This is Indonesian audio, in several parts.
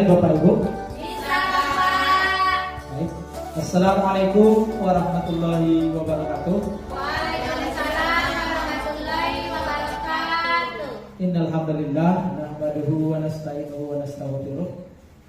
Bapak Ibu? Bisa, Bapak. Baik. Assalamualaikum warahmatullahi wabarakatuh. Waalaikumsalam warahmatullahi wabarakatuh. Innal hamdalillah nahmaduhu wa nasta'inuhu wa nastaghfiruh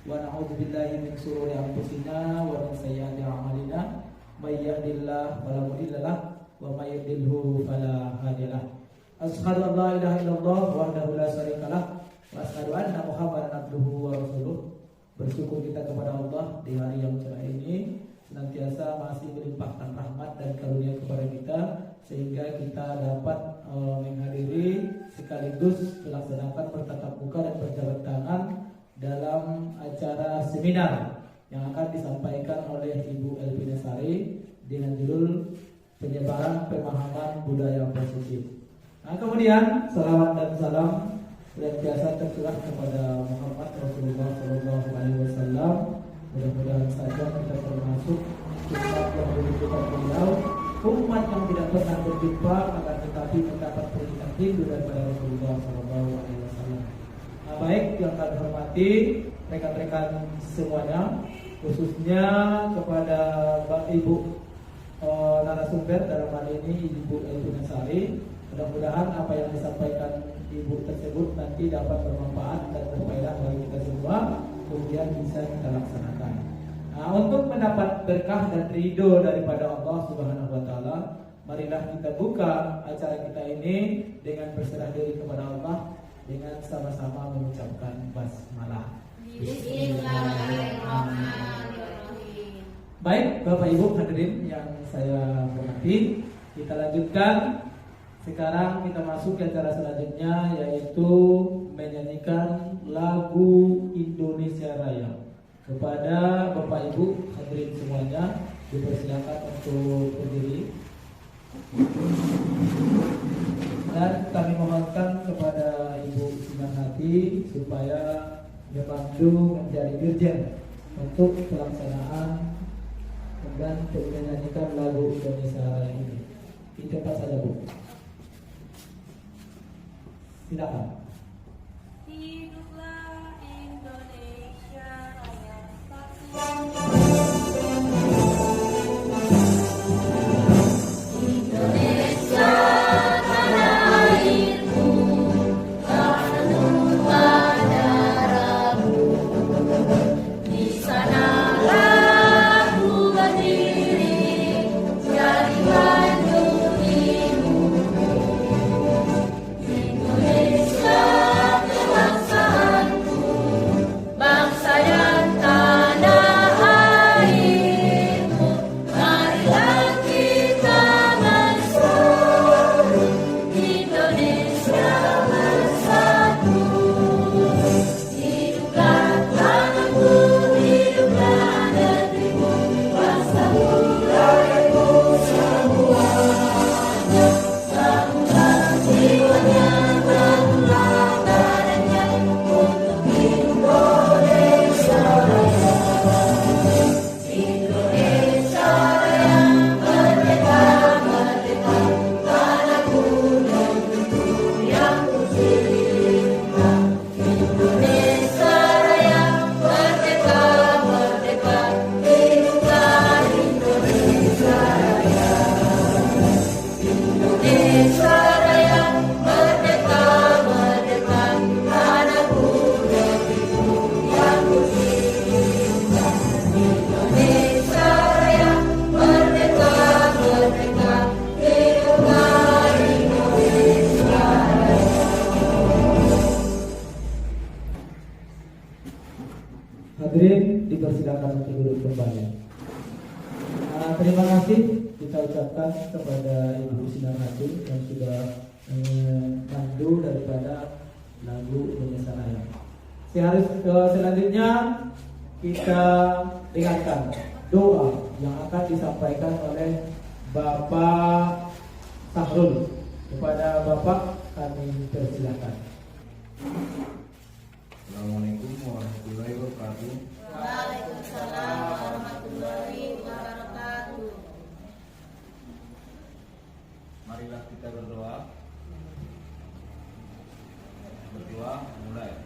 wa na'udzu billahi min shururi anfusina wa min sayyiati a'malina. May yahdihillahu fala mudilla lahu wa may yudlilhu fala hadiya lahu. Asyhadu an la ilaha illallah wahdahu la syarika lahu wa asyhadu anna Muhammadan abduhu wa rasuluh. Bersyukur kita kepada Allah di hari yang cerah ini, senantiasa masih melimpahkan rahmat dan karunia kepada kita, sehingga kita dapat menghadiri sekaligus melaksanakan bertatap muka dan berjabat tangan dalam acara seminar yang akan disampaikan oleh Ibu Elvina Sari dengan judul penyebaran pemahaman budaya positif. Nah, kemudian salawat dan salam senantiasa tercurah kepada Muhammad Rasulullah Sallallahu Alaihi Wasallam. Mudah-mudahan saja kita termasuk umat yang dibutuhkan beliau, umat yang tidak pernah berjumpa akan tetapi mendapat peringatan rindu daripada Rasulullah Sallallahu Alaihi Wasallam. Nah, baik yang kami hormati rekan-rekan semuanya, khususnya kepada Ibu narasumber dalam hal ini Ibu Elvina Sari. Mudah-mudahan apa yang disampaikan Ibu tersebut nanti dapat bermanfaat dan berfaedah bagi kita semua, kemudian bisa kita laksanakan. Nah, untuk mendapat berkah dan ridho daripada Allah Subhanahu wa taala, marilah kita buka acara kita ini dengan berserah diri kepada Allah dengan sama-sama mengucapkan basmalah. Bismillahirrahmanirrahim. Baik, Bapak Ibu hadirin yang saya hormati, kita lanjutkan. Sekarang kita masuk ke acara selanjutnya, yaitu menyanyikan lagu Indonesia Raya. Kepada Bapak Ibu hadirin semuanya, dipersilakan untuk berdiri. Dan kami mohonkan kepada Ibu Sinarhati supaya membantu menjadi dirjen untuk pelaksanaan dan menyanyikan lagu Indonesia Raya ini. Cepat saja, Bu. Silakan. Hiduplah Indonesia Raya. Indonesia tanah airku, tanah tumpah darahmu. Di sanalah ku berdiri, jadi bandung ibumu. Indonesia kebangsaanku, bangsa dan tanah airku. Marilah kita bersatu, Indonesia bersatu. Hiduplah tanahku, hiduplah negeriku, bangsaku, rakyatku semuanya. Bangunlah jiwanya, bangunlah badannya, untuk Indonesia Raya. Indonesia Raya, merdeka, merdeka, tanahku, negeriku yang ku cinta. Indonesia Raya, merdeka, merdeka, hiduplah Indonesia Raya. Indonesia Raya, merdeka, merdeka, tanahku, negeriku yang ku cinta. Indonesia Raya, merdeka, merdeka, hiduplah Indonesia Raya. Hadirin dipersilakan untuk duduk kembali. Terima kasih kita ucapkan kepada Ibu Sinarhati yang sudah memandu daripada lagu Indonesia Raya. Selanjutnya kita dengarkan doa yang akan disampaikan oleh Bapak Sahrul. Kepada Bapak kami persilakan. Assalamualaikum warahmatullahi wabarakatuh. Waalaikumsalam warahmatullahi wabarakatuh. Marilah kita berdoa. Berdoa mulai.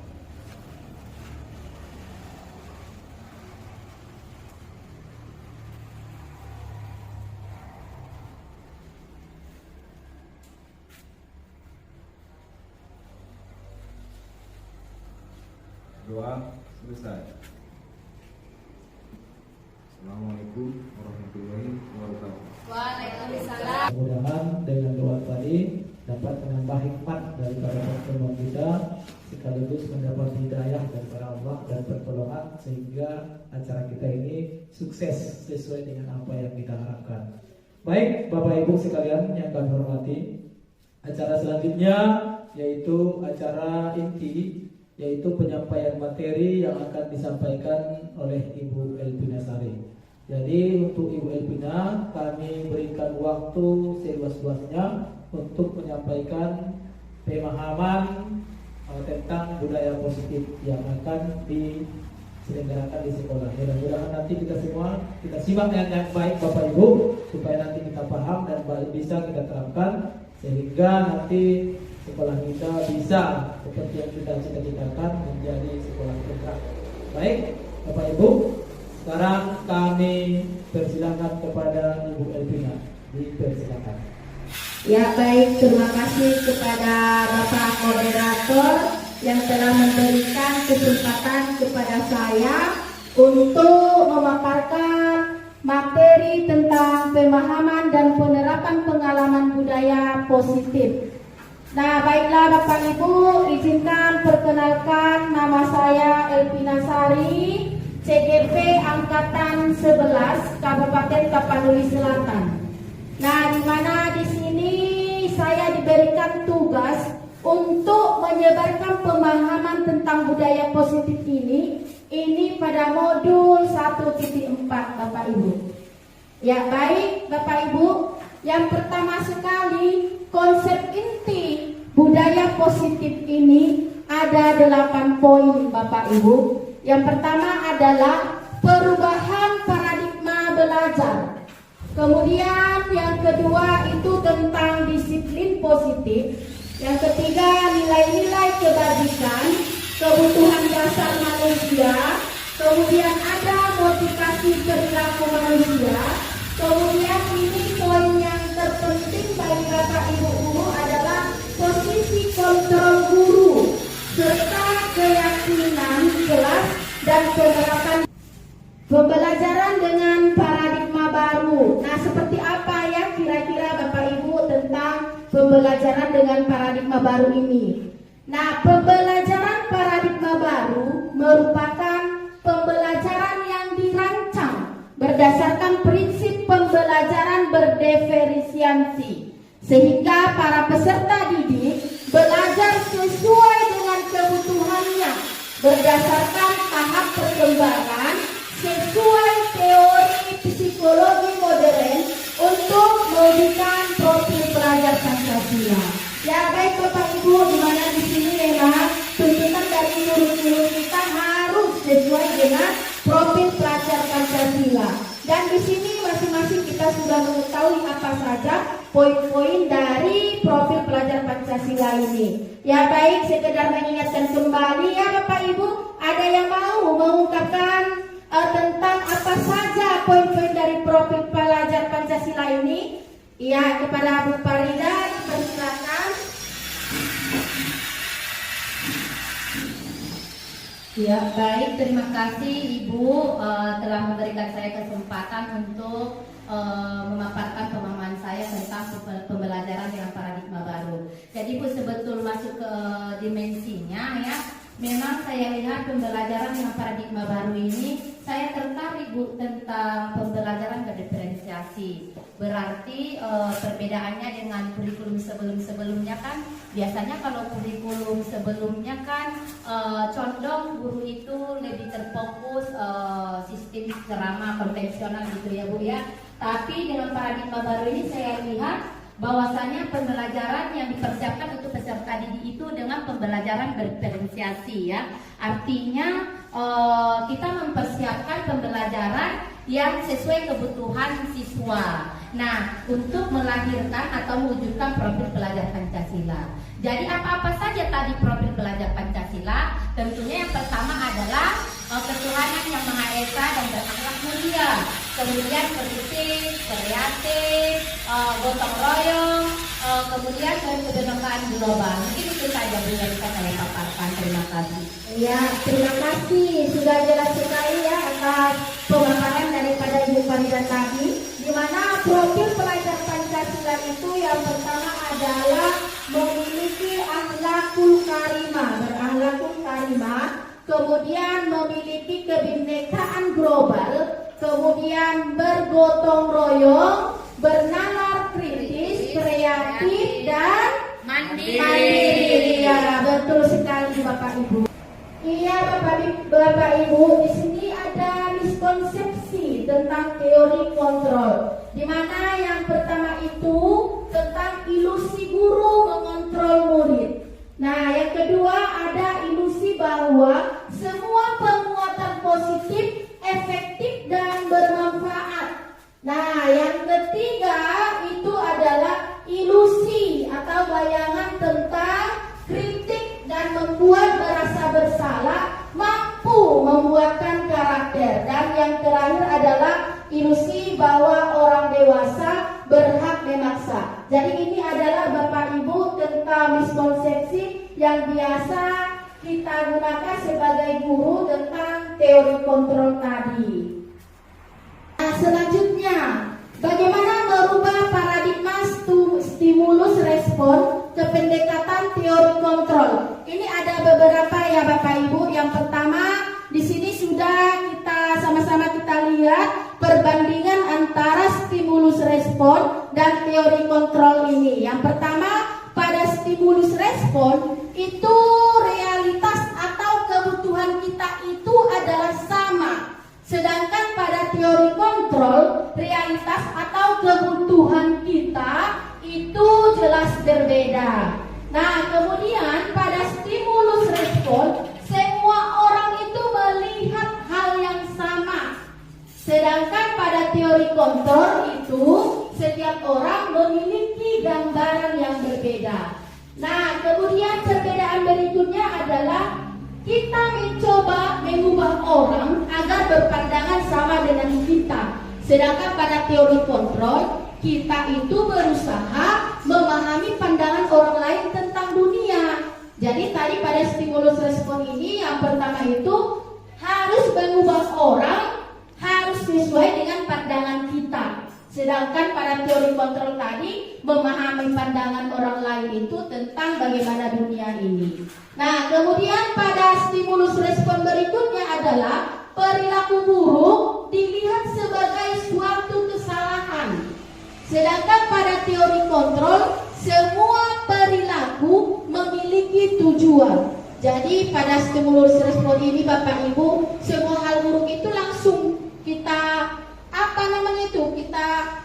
berdoa. Selesai. Assalamualaikum warahmatullahi wabarakatuh. Waalaikumsalam. Mudah-mudahan dengan doa tadi dapat menambah hikmat daripada pertemuan kita, sekaligus mendapat hidayah daripada Allah dan pertolongan, sehingga acara kita ini sukses sesuai dengan apa yang kita harapkan. Baik Bapak Ibu sekalian yang kami hormati, acara selanjutnya yaitu acara inti, yaitu penyampaian materi yang akan disampaikan oleh Ibu Elpina Sari. Jadi untuk Ibu Elpina kami berikan waktu seluas-luasnya untuk menyampaikan pemahaman tentang budaya positif yang akan diselenggarakan di sekolah. Mudah-mudahan nanti kita semua kita simak dengan baik Bapak Ibu, supaya nanti kita paham dan bisa kita terapkan, sehingga nanti sekolah kita bisa seperti yang kita cita-citakan menjadi sekolah terbaik. Baik Bapak Ibu, sekarang kami persilakan kepada Ibu Elpina. Dipersilakan. Ya baik, terima kasih kepada Bapak Moderator yang telah memberikan kesempatan kepada saya untuk memaparkan materi tentang pemahaman dan penerapan pengalaman budaya positif. Nah baiklah Bapak Ibu, izinkan perkenalkan nama saya Elpina Sari, CGP Angkatan 11 Kabupaten Tapanuli Selatan. Nah, di mana di sini saya diberikan tugas untuk menyebarkan pemahaman tentang budaya positif ini pada modul 1.4 Bapak Ibu. Ya baik Bapak Ibu, yang pertama sekali konsep inti budaya positif ini ada 8 poin Bapak Ibu. Yang pertama adalah perubahan paradigma belajar. Kemudian yang kedua itu tentang disiplin positif. Yang ketiga nilai-nilai kebajikan, kebutuhan dasar manusia. Kemudian ada motivasi perilaku manusia. Kemudian ini poin yang terpenting bagi Bapak Ibu guru adalah posisi kontrol guru serta keyakinan kelas dan penerapan pembelajaran dengan paradigma baru. Nah, seperti apa ya kira-kira Bapak Ibu tentang pembelajaran dengan paradigma baru ini? Nah, pembelajaran paradigma baru merupakan pembelajaran yang dirancang berdasarkan prinsip pembelajaran berdiferensiasi, sehingga para peserta didik belajar sesuai dengan kebutuhannya berdasarkan tahap perkembangan sesuai teori psikologi modern untuk mewujudkan profil pelajar Pancasila. Ya baik Bapak Ibu, di mana di sini memang tuntutan dari guru-guru kita harus sesuai dengan profil pelajar Pancasila. Dan di sini masing-masing kita sudah mengetahui apa saja poin-poin dari profil pelajar Pancasila ini. Ya baik, sekedar mengingatkan kembali ya Bapak Ibu, ada yang mau mengungkapkan tentang apa saja poin-poin dari profil pelajar Pancasila ini? Ya, kepada Bu Farida dipersilakan. Ya, baik, terima kasih Ibu telah memberikan saya kesempatan untuk memaparkan pemahaman saya tentang pembelajaran dengan paradigma baru. Jadi Bu, sebetul masuk ke dimensinya ya. Memang saya lihat pembelajaran dengan paradigma baru ini, saya tertarik Bu tentang pembelajaran berdiferensiasi. Berarti perbedaannya dengan kurikulum sebelum-sebelumnya kan, biasanya kalau kurikulum sebelumnya kan condong guru itu lebih terfokus sistem ceramah konvensional gitu ya Bu ya. Tapi dengan paradigma baru ini saya lihat bahwasanya pembelajaran yang dipersiapkan untuk peserta didik itu dengan pembelajaran berdiferensiasi ya. Artinya kita mempersiapkan pembelajaran yang sesuai kebutuhan siswa. Nah, untuk melahirkan atau mewujudkan profil pelajar Pancasila. Jadi apa-apa saja tadi profil pelajar Pancasila? Tentunya yang pertama adalah ketuhanan yang Maha Esa dan berakhlak mulia. Kemudian produktif, kreatif, gotong royong, kemudian dari kebinekaan global. Mungkin itu saja Bu yang bisa saya paparkan. Terima kasih. Ya, terima kasih. Sudah jelas sekali ya atas pemaparan daripada Ibu Farida tadi, di mana profil pelajar Pancasila itu yang pertama adalah memiliki akhlakul karimah, berakhlakul karimah, kemudian memiliki kebinekaan global, kemudian bergotong royong, bernalar kritis, kreatif, dan mandiri. Ya, betul sekali Bapak Ibu. Iya Bapak Ibu, di sini ada miskonsepsi tentang teori kontrol, di mana yang pertama itu tentang ilusi guru mengontrol murid. Nah, yang kedua ada ilusi bahwa semua penguatan positif efektif dan bermanfaat. Nah, yang ketiga itu adalah ilusi atau bayangan tentang kritik dan membuat merasa bersalah mampu membuatkan karakter. Dan yang terakhir adalah ilusi bahwa orang dewasa berhak memaksa. Jadi ini adalah Bapak Ibu tentang miskonsepsi yang biasa kita gunakan sebagai guru tentang teori kontrol tadi. Nah, selanjutnya, bagaimana merubah paradigma stimulus respon ke pendekatan teori kontrol? Ini ada beberapa ya Bapak Ibu. Yang pertama, di sini sudah sama-sama kita lihat perbandingan antara stimulus respon dan teori kontrol ini. Yang pertama, pada stimulus respon itu realitas atau kebutuhan kita itu adalah sama. Sedangkan pada teori kontrol, realitas atau kebutuhan kita itu jelas berbeda. Nah, kemudian pada stimulus respon, semua orang itu melihat hal yang sama. Sedangkan pada teori kontrol itu, setiap orang memiliki gambaran yang berbeda. Nah, kemudian perbedaan berikutnya adalah kita mencoba mengubah orang agar berpandangan sama dengan kita. Sedangkan pada teori kontrol, kita itu berusaha memahami pandangan orang lain tentang dunia. Jadi tadi pada stimulus respon ini yang pertama itu harus mengubah orang, harus sesuai dengan pandangan kita. Sedangkan pada teori kontrol tadi memahami pandangan orang lain itu tentang bagaimana dunia ini. Nah, kemudian pada stimulus respon berikutnya adalah perilaku buruk dilihat sebagai suatu kesalahan. Sedangkan pada teori kontrol semua perilaku memiliki tujuan. Jadi pada stimulus respon ini Bapak Ibu, semua hal buruk itu langsung kita kita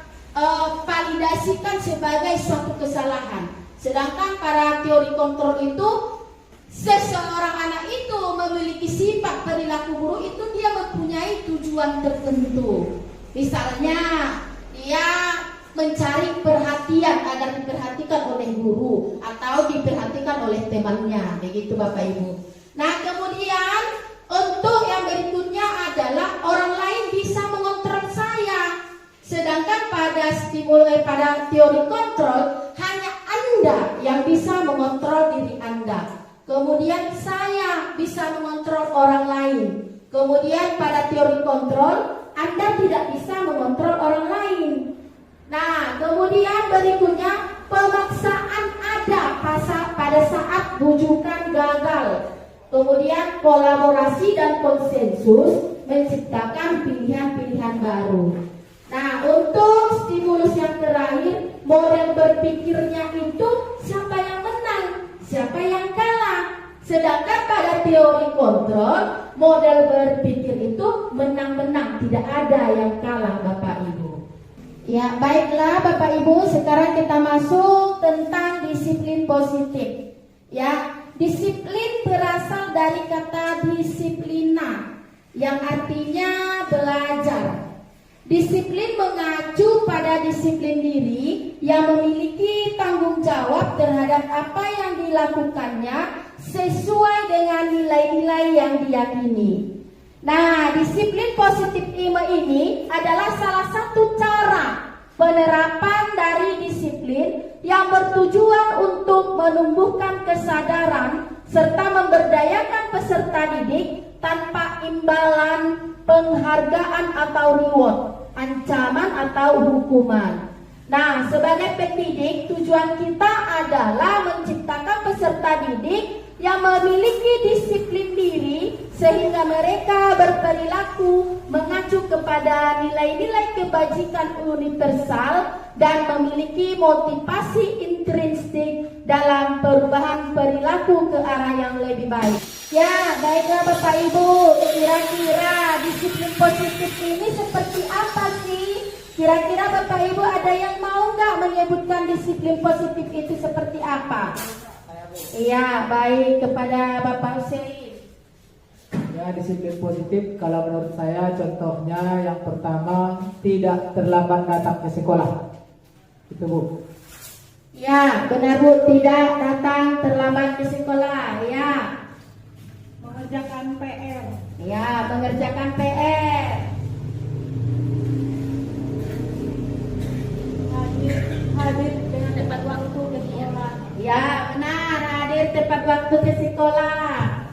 validasikan sebagai suatu kesalahan. Sedangkan pada teori kontrol itu seseorang anak itu memiliki sifat perilaku buruk itu dia mempunyai tujuan tertentu. Misalnya dia mencari perhatian agar diperhatikan oleh guru atau diperhatikan oleh temannya, begitu Bapak Ibu. Nah, kemudian untuk yang berikutnya adalah orang lain bisa mengontrol saya. Sedangkan pada teori kontrol hanya Anda yang bisa mengontrol diri Anda. Kemudian saya bisa mengontrol orang lain. Kemudian pada teori kontrol Anda tidak bisa mengontrol orang lain. Nah, kemudian berikutnya pemaksaan ada pada saat bujukan gagal. Kemudian kolaborasi dan konsensus menciptakan pilihan-pilihan baru. Nah, untuk stimulus yang terakhir, model berpikirnya itu siapa yang menang, siapa yang kalah. Sedangkan pada teori kontrol, model berpikir itu menang-menang, tidak ada yang kalah Bapak Ibu. Ya, baiklah Bapak Ibu, sekarang kita masuk tentang disiplin positif. Ya, disiplin berasal dari kata disiplina, yang artinya belajar. Disiplin mengacu pada disiplin diri yang memiliki tanggung jawab terhadap apa yang dilakukannya sesuai dengan nilai-nilai yang diyakini. Nah, disiplin positif ini adalah salah satu cara penerapan dari disiplin yang bertujuan untuk menumbuhkan kesadaran serta memberdayakan peserta didik tanpa imbalan, penghargaan atau reward, ancaman atau hukuman. Nah, sebagai pendidik, tujuan kita adalah menciptakan peserta didik yang memiliki disiplin diri sehingga mereka berperilaku mengacu kepada nilai-nilai kebajikan universal dan memiliki motivasi intrinsik dalam perubahan perilaku ke arah yang lebih baik. Ya, baiklah Bapak Ibu, kira-kira disiplin positif ini seperti apa sih? Kira-kira Bapak Ibu ada yang mau nggak menyebutkan disiplin positif itu seperti apa? Iya, baik, kepada Bapak Hussein. Ya, disiplin positif kalau menurut saya contohnya yang pertama tidak terlambat datang ke sekolah. Itu Bu. Ya, benar Bu, tidak datang terlambat ke sekolah. Ya. Mengerjakan PR. Ya, mengerjakan PR. Hadir dengan tepat waktu ke sekolah. Ya, benar, hadir tepat waktu ke sekolah.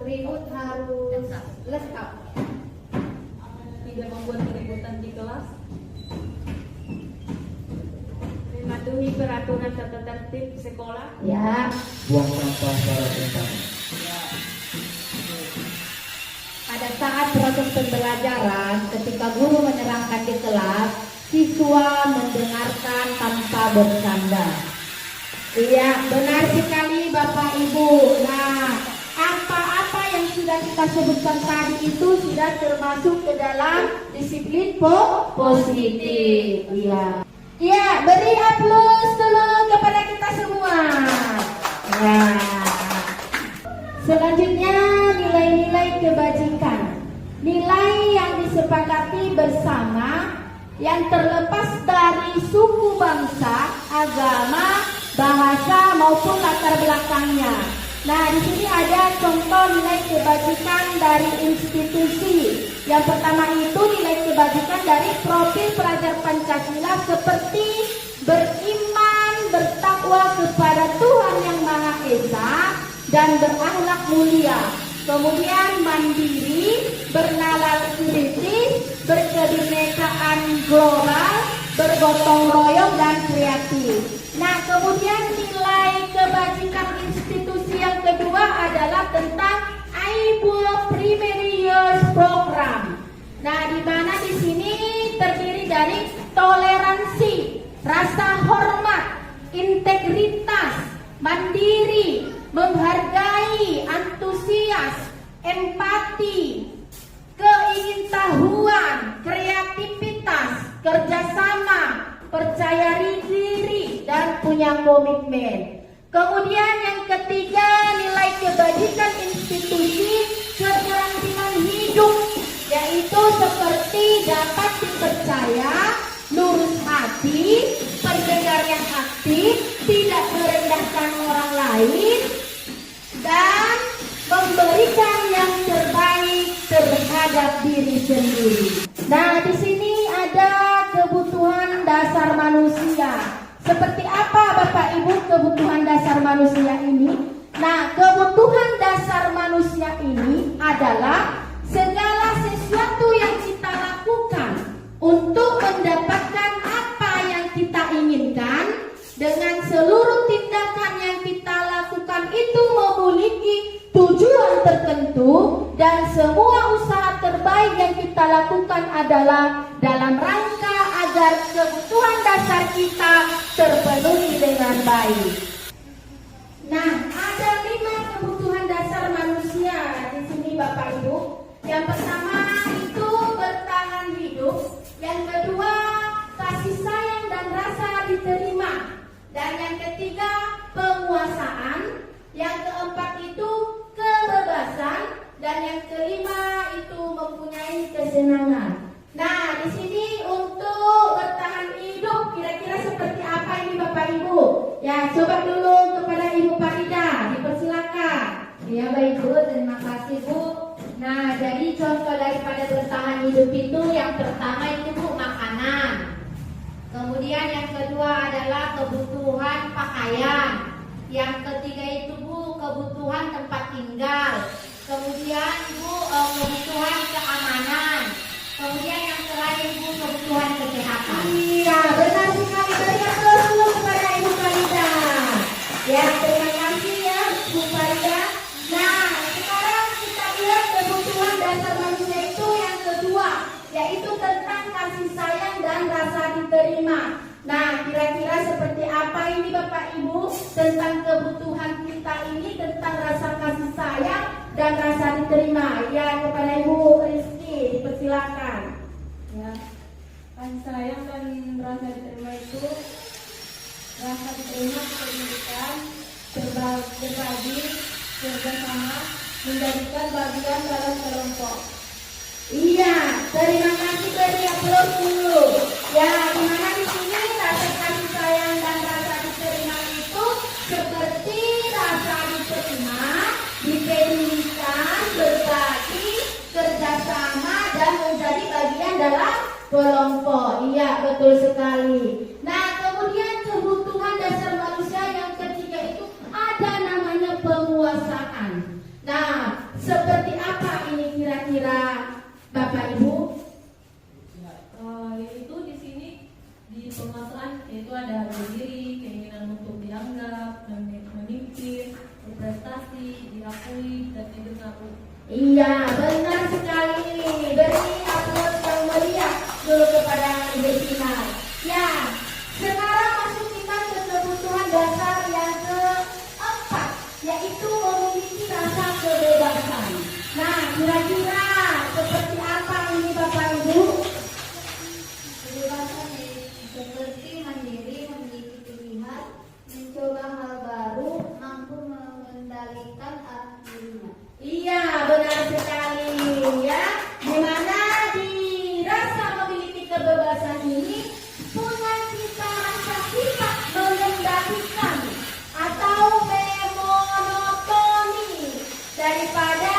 Atribut harus lengkap. Tidak membuat keributan di kelas. Mematuhi peraturan tata tertib sekolah. Ya. Buang sampah secara tuntas. Pada saat proses pembelajaran, ketika guru menerangkan di kelas, siswa mendengarkan tanpa bercanda. Iya, benar sekali Bapak Ibu. Nah, apa-apa yang sudah kita sebutkan tadi itu sudah termasuk ke dalam disiplin positif. Iya. Iya, beri aplaus dulu kepada kita semua. Nah, selanjutnya nilai-nilai kebajikan. Nilai yang disepakati bersama yang terlepas dari suku bangsa, agama, bahasa maupun latar belakangnya. Nah, di sini ada contoh nilai kebajikan dari institusi. Yang pertama itu nilai kebajikan dari profil pelajar Pancasila seperti beriman, bertakwa kepada Tuhan Yang Maha Esa dan berakhlak mulia. Kemudian mandiri, bernalar kritis, berkebinekaan global, bergotong royong dan kreatif. Nah, kemudian nilai kebajikan institusi yang kedua adalah tentang AIBO Primary Years Program. Nah, di mana di sini terdiri dari toleransi, rasa hormat, integritas, mandiri, menghargai, antusias, empati, keingintahuan, kreativitas, kerjasama, percaya diri, dan punya komitmen. Kemudian yang ketiga, nilai kebajikan institusi keterampilan hidup, yaitu seperti dapat dipercaya, lurus hati, pendengar yang aktif, tidak merendahkan orang lain, dan memberikan yang terbaik terhadap diri sendiri. Nah, di sini ada kebutuhan dasar manusia. Seperti apa Bapak Ibu kebutuhan dasar manusia ini? Nah, kebutuhan dasar manusia ini adalah segala sesuatu yang kita lakukan untuk mendapatkan apa yang kita inginkan, dengan seluruh tindakan yang kita lakukan itu memiliki tujuan tertentu, dan semua usaha terbaik yang kita lakukan adalah dalam rangka agar kebutuhan dasar kita terpenuhi dengan baik. Nah, ada 5 kebutuhan dasar manusia di sini Bapak Ibu. Yang pertama itu bertahan hidup, yang kedua kasih sayang dan rasa diterima, dan yang ketiga penguasaan, yang keempat itu kebebasan, dan yang kelima itu mempunyai kesenangan. Nah, di sini untuk bertahan hidup kira-kira seperti apa ini Bapak Ibu? Ya, coba dulu kepada Ibu Farida, dipersilakan. Ya baik Bu, terima kasih Bu. Nah, jadi contoh daripada bertahan hidup itu yang pertama itu Bu, makanan. kedua adalah kebutuhan pakaian. Yang ketiga itu Bu, kebutuhan tempat tinggal. Kemudian Bu, kebutuhan keamanan. Kemudian yang terakhir Bu, kebutuhan kesehatan. Iya, benar sekali. Beri aplaus dulu kepada Ibu Farida. Ya, terima kasih ya Bu Farida. Nah, sekarang kita lihat kebutuhan dasar manusia itu yang kedua, yaitu tentang kasih sayang dan rasa diterima. Nah, kira-kira seperti apa ini Bapak Ibu tentang kebutuhan kita ini, tentang rasa kasih sayang dan rasa diterima? Ya, kepada Ibu Rizky, dipersilakan. Ya, kasih sayang dan rasa diterima itu, rasa diterima pendidikan, berbagi, bersama, menjadikan bagian dalam kelompok. Iya, terima kasih, beri aplaus dulu. Ya, dimana di sini rasa kasih sayang dan rasa diterima itu seperti rasa diterima, dipedulikan, berbagi, kerjasama dan menjadi bagian dalam kelompok. Iya, betul sekali. Nah, kemudian kebutuhan dasar manusia yang ketiga itu ada namanya penguasaan. Nah, seperti apa ini kira-kira Bapak Ibu? Yaitu di sini di penguasaan yaitu ada harga diri, keinginan untuk dianggap, memimpin, berprestasi, diakui dan didengar. Iya, benar sekali. Beri aplaus yang meriah dulu kepada Ibu Sinar. Ya, sekarang masuk kita ke kebutuhan dasar yang keempat, yaitu memiliki rasa kebebasan. Nah, kira-kira seperti apa ini Bapak Ibu? Kebebasan seperti mandiri, memiliki pilihan, mencoba hal baru, mampu mengendalikan arah dirinya. Iya, benar sekali ya. Dimana di rasa memiliki kebebasan ini punya cita rasa sifat mengendalikan atau memonotoni daripada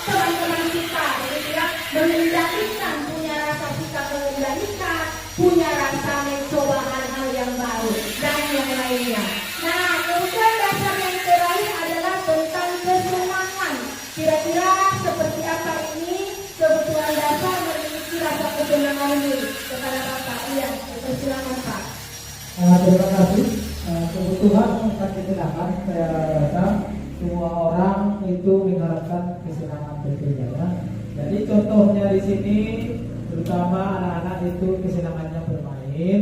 teman-teman kita, gitu ya, mengendalikan, punya rasa sifat mengendalikan, punya rasa mencoba hal-hal yang baru dan yang lainnya. Nah, kemudian dasar yang terakhir adalah tentang kesenangan. Kira-kira seperti apa ini kebutuhan dasar memiliki rasa kesenangan ini kepada Bapak? Iya, silakan Pak. Terima kasih. Kebutuhan untuk kesenangan, saya rasa semua orang itu mengharapkan kesenangan tentunya ya. Jadi contohnya di sini terutama anak-anak itu kesenangannya bermain,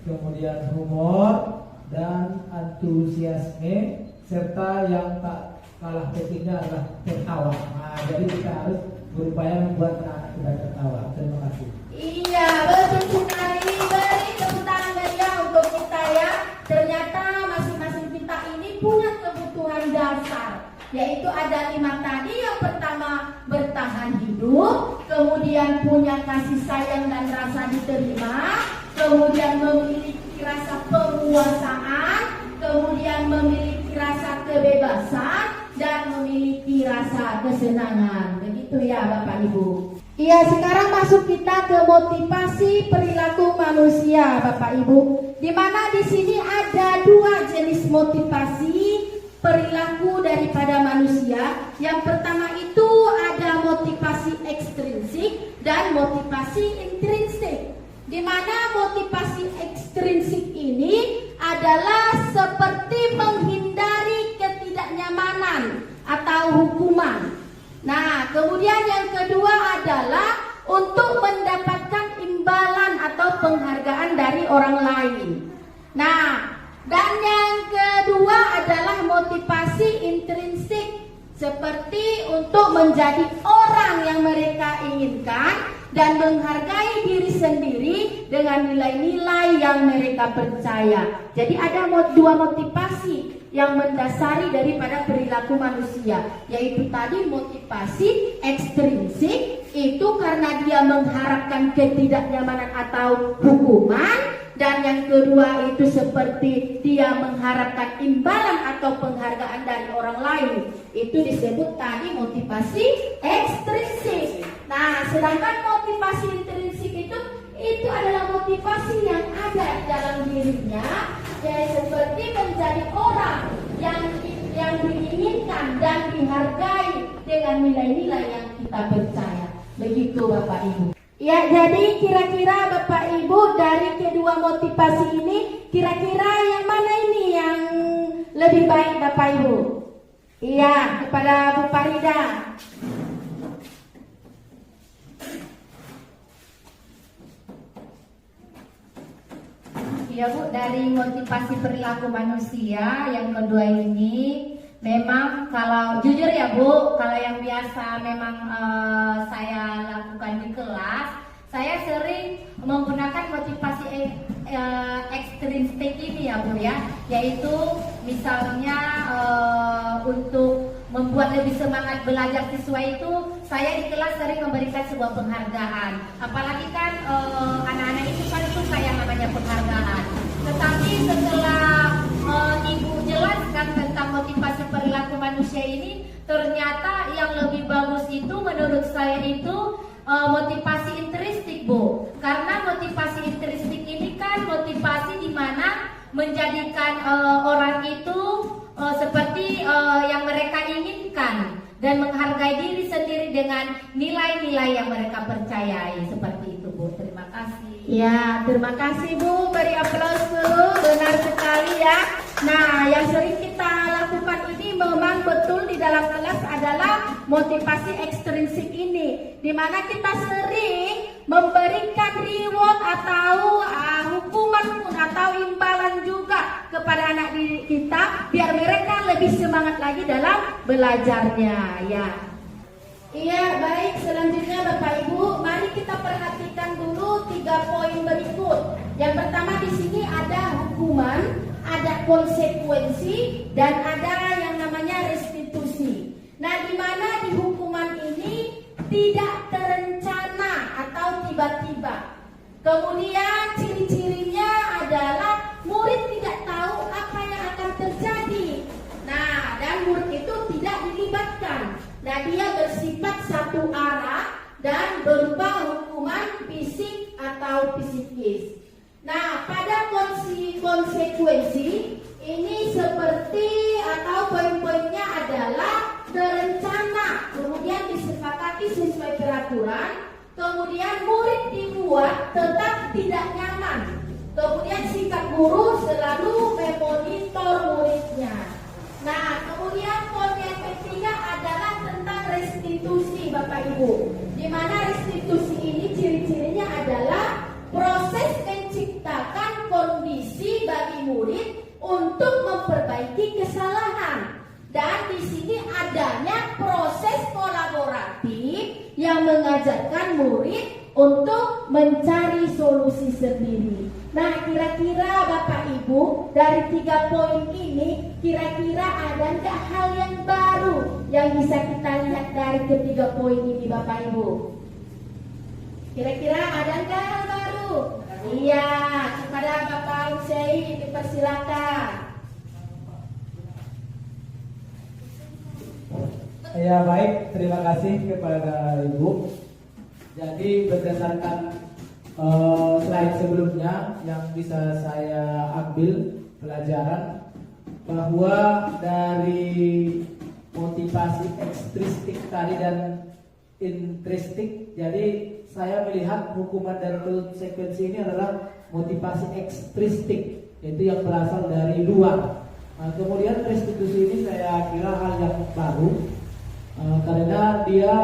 kemudian humor dan antusiasme, serta yang tak kalah pentingnya adalah tertawa. Nah, jadi kita harus berupaya membuat anak-anak kita tertawa. Terima kasih. Iya, betul sekali. Beri tepuk tangan meriah untuk kita ya. Ternyata masing-masing kita ini punya kebutuhan dasar, yaitu ada 5 tadi. Yang pertama, bertahan hidup, kemudian punya kasih sayang dan rasa diterima, kemudian memiliki rasa penguasaan, kemudian memiliki rasa kebebasan, dan memiliki rasa kesenangan. Begitu ya Bapak Ibu. Iya, sekarang masuk kita ke motivasi perilaku manusia Bapak Ibu. Di mana di sini ada 2 jenis motivasi perilaku daripada manusia. Yang pertama itu ada motivasi ekstrinsik dan motivasi intrinsik. Di mana motivasi ekstrinsik ini adalah seperti menghindari ketidaknyamanan atau hukuman. Nah, kemudian yang kedua adalah untuk mendapatkan imbalan atau penghargaan dari orang lain. Nah, dan yang kedua adalah motivasi intrinsik, seperti untuk menjadi orang yang mereka inginkan dan menghargai diri sendiri dengan nilai-nilai yang mereka percaya. Jadi ada 2 motivasi yang mendasari daripada perilaku manusia, yaitu tadi motivasi ekstrinsik, itu karena dia mengharapkan ketidaknyamanan atau hukuman. Dan yang kedua itu seperti dia mengharapkan imbalan atau penghargaan dari orang lain. Itu disebut tadi motivasi ekstrinsik. Nah, sedangkan motivasi intrinsik itu adalah motivasi yang ada dalam diri dirinya, ya seperti menjadi orang yang diinginkan dan dihargai dengan nilai-nilai yang kita percaya. Begitu Bapak Ibu. Ya, jadi kira-kira Bapak Ibu dari kedua motivasi ini, kira-kira yang mana ini yang lebih baik Bapak Ibu? Iya, kepada Bu Farida. Ya Bu, dari motivasi perilaku manusia yang kedua ini memang kalau jujur ya Bu, kalau yang biasa memang saya lakukan di kelas, saya sering menggunakan motivasi ekstrinsik ini ya Bu ya, yaitu misalnya untuk membuat lebih semangat belajar siswa itu, saya di kelas sering memberikan sebuah penghargaan. Apalagi kan anak-anak itu kan suka yang namanya penghargaan. Tetapi setelah Ibu jelaskan tentang motivasi perilaku manusia ini, ternyata yang lebih bagus itu menurut saya itu motivasi intrinsik Bu. Karena motivasi intrinsik ini kan motivasi di mana menjadikan orang itu seperti yang mereka inginkan dan menghargai diri sendiri dengan nilai-nilai yang mereka percayai. Seperti itu Bu, terima kasih. Ya, terima kasih Bu, beri aplaus dulu, benar sekali ya. Nah, yang sering kita lakukan ini memang betul di dalam kelas adalah motivasi ekstrinsik ini, di mana kita sering memberikan reward atau hukuman pun atau imbalan juga kepada anak didik kita biar mereka lebih semangat lagi dalam belajarnya ya. Iya, baik. Selanjutnya Bapak Ibu, mari kita perhatikan dulu 3 poin berikut. Yang pertama di sini ada hukuman, ada konsekuensi, dan ada yang namanya restitusi. Nah, di mana di hukuman ini tidak terencana atau tiba-tiba. Kemudian ciri-cirinya adalah murid tidak tahu apa yang akan terjadi. Nah, dan murid itu tidak dilibatkan. Nah, dia bersifat satu arah dan berupa hukuman fisik atau psikis. Nah, pada konsekuensi ini seperti atau poin-poinnya adalah terencana, kemudian disepakati sesuai peraturan, kemudian murid dibuat tetap tidak nyaman, kemudian sikap guru selalu memonitor muridnya. Nah, kemudian poin yang ketiga adalah tentang restitusi Bapak Ibu, di mana restitusi ini ciri-cirinya adalah proses menciptakan kondisi bagi murid untuk memperbaiki kesalahan. Dan di sini adanya proses kolaboratif yang mengajarkan murid untuk mencari solusi sendiri. Nah, kira-kira Bapak Ibu dari 3 poin ini, kira-kira ada nggak hal yang baru yang bisa kita lihat dari ketiga poin ini Bapak Ibu? Kira-kira ada nggak hal baru? Iya, kepada Bapak Hussein dipersilakan. Ya baik, terima kasih kepada Ibu. Jadi berdasarkan slide sebelumnya yang bisa saya ambil pelajaran bahwa dari motivasi ekstrinsik tadi dan intrinsik, jadi saya melihat hukuman dan konsekuensi ini adalah motivasi ekstrinsik, yaitu yang berasal dari luar. Nah, kemudian restitusi ini saya kira hal yang baru karena dia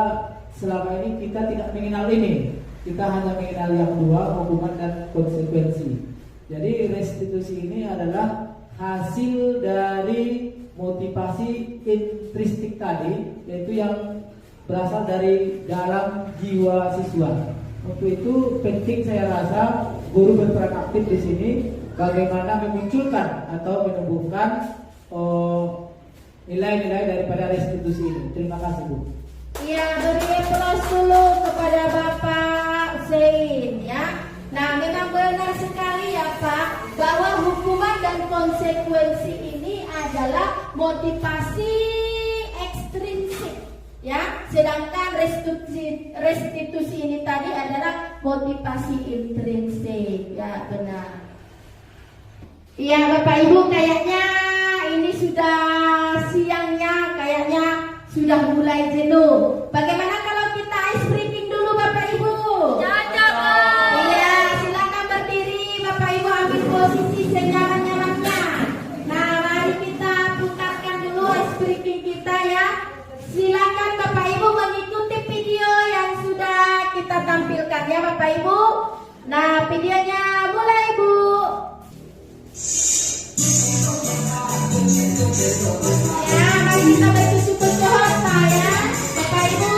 selama ini kita tidak mengenal ini. Kita hanya mengenal yang dua, hukuman dan konsekuensi. Jadi restitusi ini adalah hasil dari motivasi intrinsik tadi, yaitu yang berasal dari dalam jiwa siswa. Untuk itu penting saya rasa guru berperan aktif di sini bagaimana memunculkan atau menumbuhkan nilai-nilai daripada restitusi ini. Terima kasih Bu. Ya, beri aplaus dulu kepada Bapak Hussein ya. Nah, memang benar sekali ya Pak, bahwa hukuman dan konsekuensi ini adalah motivasi ekstrinsik ya. Sedangkan restitusi ini tadi adalah motivasi intrinsik ya, benar. Iya Bapak Ibu, kayaknya ini sudah siangnya, kayaknya sudah mulai jenuh. Bagaimana kalau kita ice breaking dulu Bapak Ibu? Iya, silakan berdiri Bapak Ibu, ambil posisi senyaman-nyamannya. Nah, mari kita putarkan dulu ice breaking kita ya. Silakan Bapak Ibu mengikuti video yang sudah kita tampilkan ya Bapak Ibu. Nah, videonya mulai Bu. Ya, mari kita bersyukur puasa ya Bapak Ibu.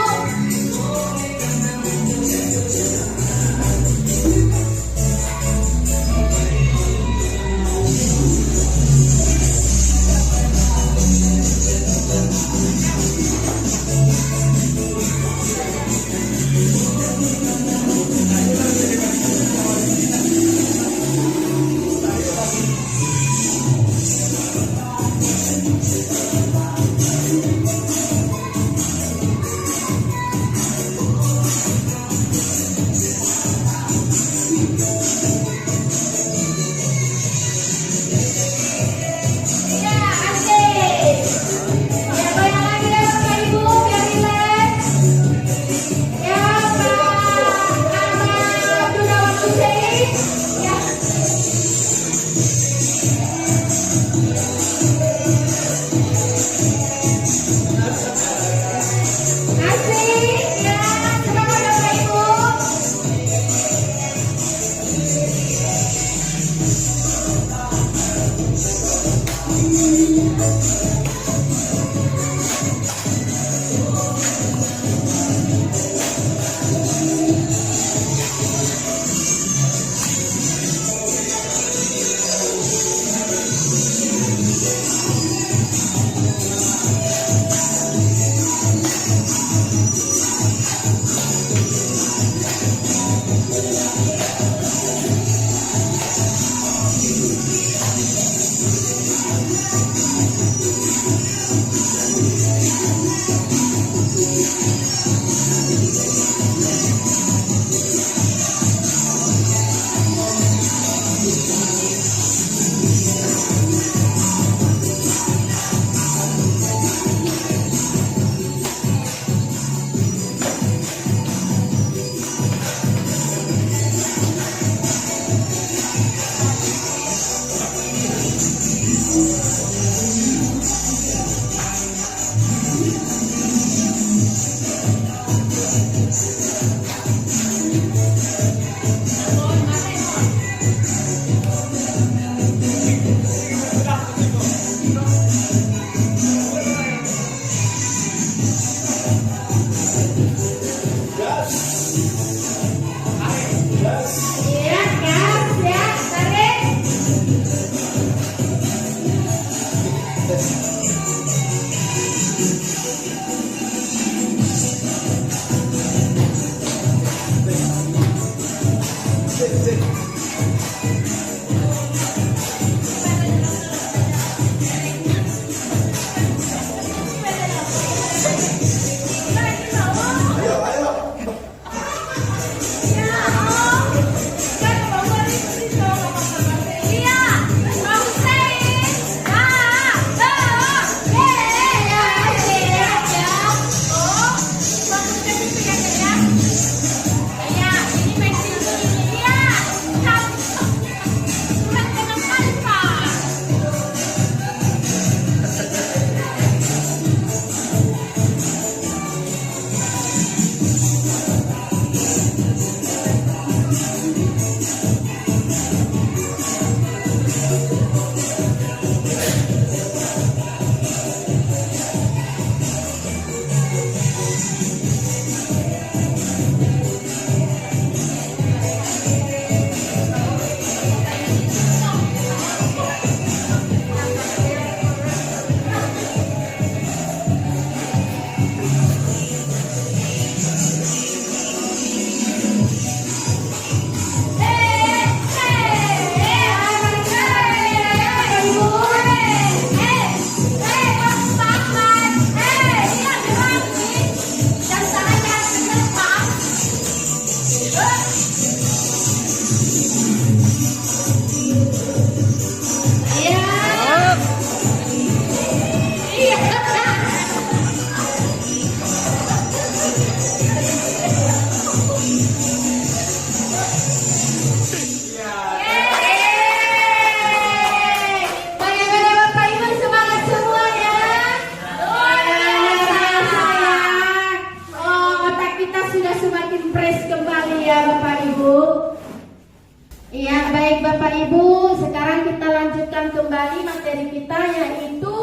Bapak Ibu, sekarang kita lanjutkan kembali materi kita, yaitu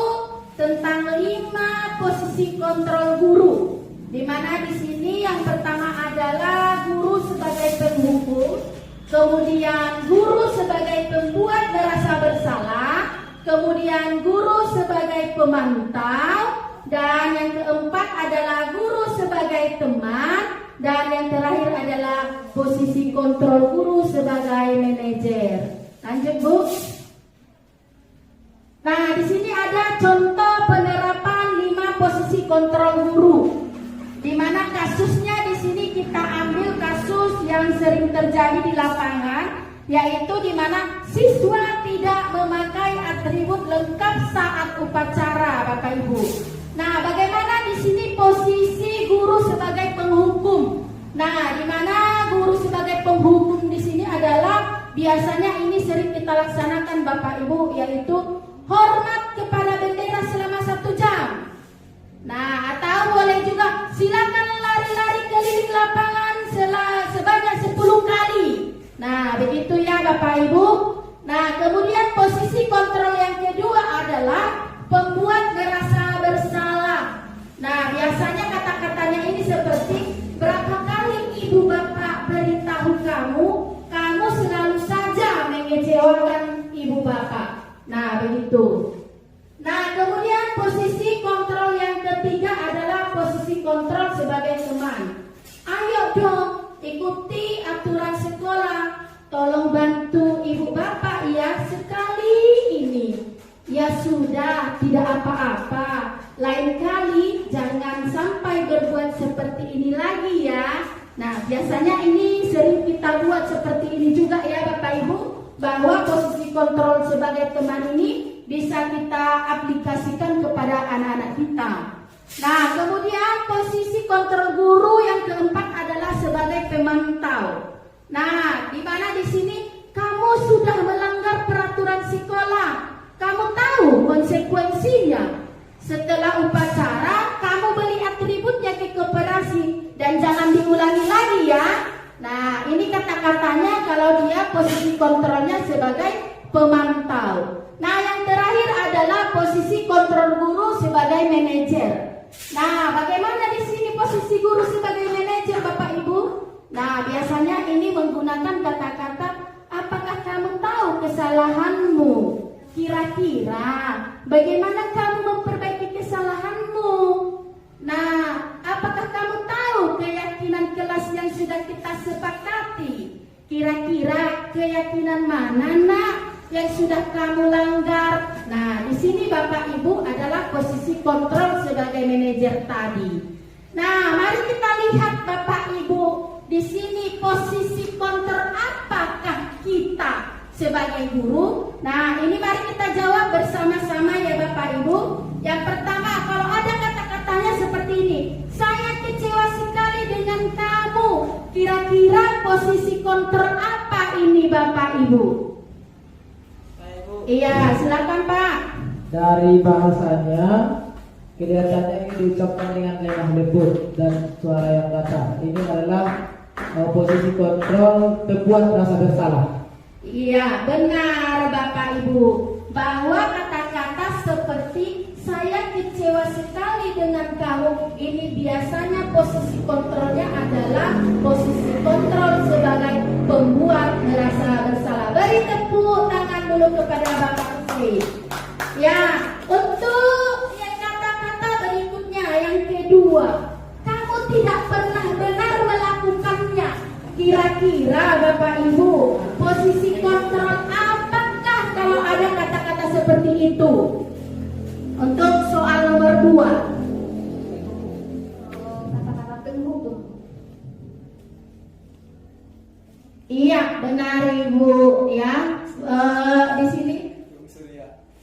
tentang 5 posisi kontrol guru. Di mana di sini yang pertama adalah guru sebagai penghukum, kemudian guru sebagai pembuat merasa bersalah, kemudian guru sebagai pemantau, dan yang keempat adalah guru sebagai teman, dan yang terakhir adalah posisi kontrol guru sebagai manajer. Lanjut, Bu. Nah, di sini ada contoh penerapan 5 posisi kontrol guru. Di mana kasusnya di sini kita ambil kasus yang sering terjadi di lapangan, yaitu di mana siswa tidak memakai atribut lengkap saat upacara, Bapak Ibu. Nah, bagaimana di sini posisi guru sebagai penghukum? Nah, di mana guru sebagai penghukum di sini adalah biasanya ini sering kita laksanakan, Bapak Ibu, yaitu hormat kepada bendera selama 1 jam. Nah, atau boleh juga silakan lari-lari keliling lapangan sebanyak 10 kali. Nah, begitu ya Bapak Ibu. Nah, kemudian posisi kontrol yang kedua adalah pembuat merasa bersalah. Nah, biasanya kata-katanya ini seperti, berapa kali ibu bapak beritahu kamu, kamu selalu saja mengecewakan ibu bapak. Nah, begitu. Nah, kemudian posisi kontrol yang ketiga adalah posisi kontrol sebagai teman. Ayo dong, ikuti aturan sekolah. Tolong bantu ibu bapak ya sekali ini. Ya sudah, tidak apa-apa. Lain kali jangan sampai berbuat seperti ini lagi ya. Nah, biasanya ini sering kita buat seperti ini juga ya Bapak Ibu, bahwa posisi kontrol sebagai teman ini bisa kita aplikasikan kepada anak-anak kita. Nah, kemudian posisi kontrol guru yang keempat adalah sebagai pemantau. Nah, di mana di sini kamu sudah melanggar peraturan sekolah. Kamu tahu konsekuensinya. Setelah upacara, kamu beli atributnya ke koperasi dan jangan diulangi lagi ya. Nah, ini kata-katanya kalau dia posisi kontrolnya sebagai pemantau. Nah, yang terakhir adalah posisi kontrol guru sebagai manajer. Nah, bagaimana di sini posisi guru sebagai manajer, Bapak Ibu? Nah, biasanya ini menggunakan kata-kata, apakah kamu tahu kesalahanmu? Kira-kira bagaimana kamu memperbaiki kesalahanmu? Nah, apakah kamu tahu keyakinan kelas yang sudah kita sepakati? Kira-kira keyakinan mana, Nak, yang sudah kamu langgar? Nah, di sini Bapak Ibu adalah posisi kontrol sebagai manajer tadi. Nah, mari kita lihat Bapak Ibu, di sini posisi kontrol apakah kita sebagai guru? Nah, ini mari kita jawab bersama-sama ya Bapak Ibu. Yang pertama, kalau ada kata-katanya seperti ini, saya kecewa sekali dengan kamu. Kira-kira posisi kontrol apa ini Bapak Ibu? Iya, silakan Pak. Dari bahasanya kelihatannya ini diucapkan dengan lemah lembut dan suara yang datar. Ini adalah posisi kontrol pembuat merasa bersalah. Iya, benar Bapak Ibu, bahwa kata-kata seperti saya kecewa sekali dengan kamu, ini biasanya posisi kontrolnya adalah posisi kontrol sebagai pembuat merasa bersalah. Beri tepuk tangan dulu kepada Bapak Usri. Ya, untuk yang kata-kata berikutnya yang kedua, kamu tidak pernah benar melakukannya. Kira-kira Bapak Ibu, posisi kontrol apakah kalau ada kata-kata seperti itu? Untuk soal nomor 2, Kata-kata penghukum. iya benar Ibu ya. Di sini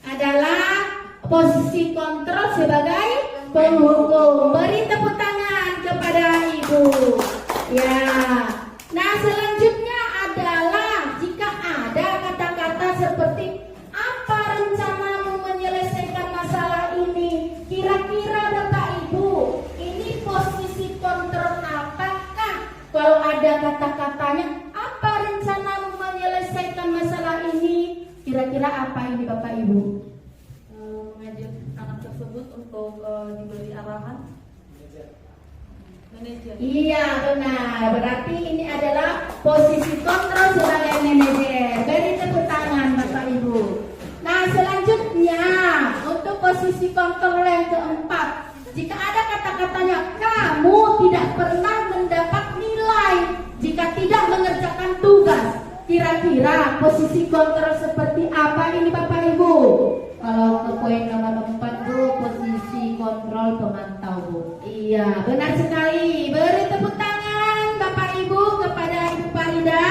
adalah posisi kontrol sebagai penghukum. Beri tepuk tangan kepada Ibu. Ya. Nah, selanjutnya adalah jika ada kata-kata seperti apa rencanamu menyelesaikan masalah ini? Kira-kira Bapak Ibu, ini posisi kontrol apakah? Kalau ada kata-katanya, apa rencanamu menyelesaikan masalah Kira-kira apa ini Bapak Ibu? Mengajak anak tersebut untuk diberi arahan manajer. Iya benar, berarti ini adalah posisi kontrol sebagai manajer. Beri tepuk tangan Bapak Ibu. Nah selanjutnya untuk posisi kontrol yang keempat, jika ada kata-katanya kamu tidak pernah mendapat nilai jika tidak mengerjakan tugas, kira-kira posisi kontrol seperti apa ini Bapak Ibu? Kalau ke poin nomor 4 Bu, posisi kontrol pemantau Bu. Iya, benar sekali. Beri tepuk tangan Bapak Ibu kepada Ibu Farida.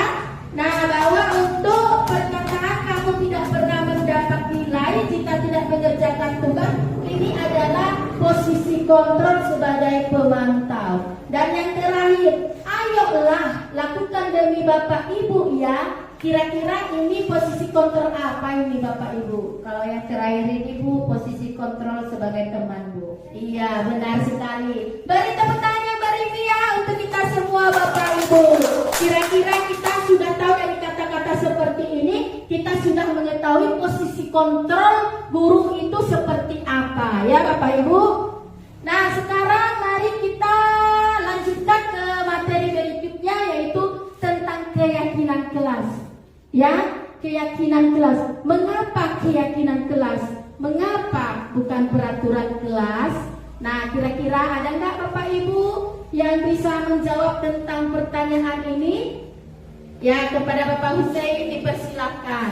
Nah, bahwa untuk perkataan kamu tidak pernah mendapat nilai jika tidak mengerjakan tugas, ini adalah posisi kontrol sebagai pemantau. Dan yang terakhir, ayolah lakukan demi Bapak Ibu ya. Kira-kira ini posisi kontrol apa ini Bapak Ibu? Kalau yang terakhir ini Bu, posisi kontrol sebagai teman Bu. Iya, benar sekali. Beri tepuk tangan yang berimbang untuk kita semua Bapak Ibu. Kira-kira kita sudah tahu dari kata-kata seperti ini, kita sudah mengetahui posisi kontrol guru itu seperti apa ya Bapak Ibu. Nah, sekarang mari kita lanjutkan ke materi berikutnya, yaitu tentang keyakinan kelas. Ya, keyakinan kelas. Mengapa keyakinan kelas? Mengapa bukan peraturan kelas? Nah, kira-kira ada nggak Bapak Ibu yang bisa menjawab tentang pertanyaan ini? Ya, kepada Bapak Hussein dipersilakan.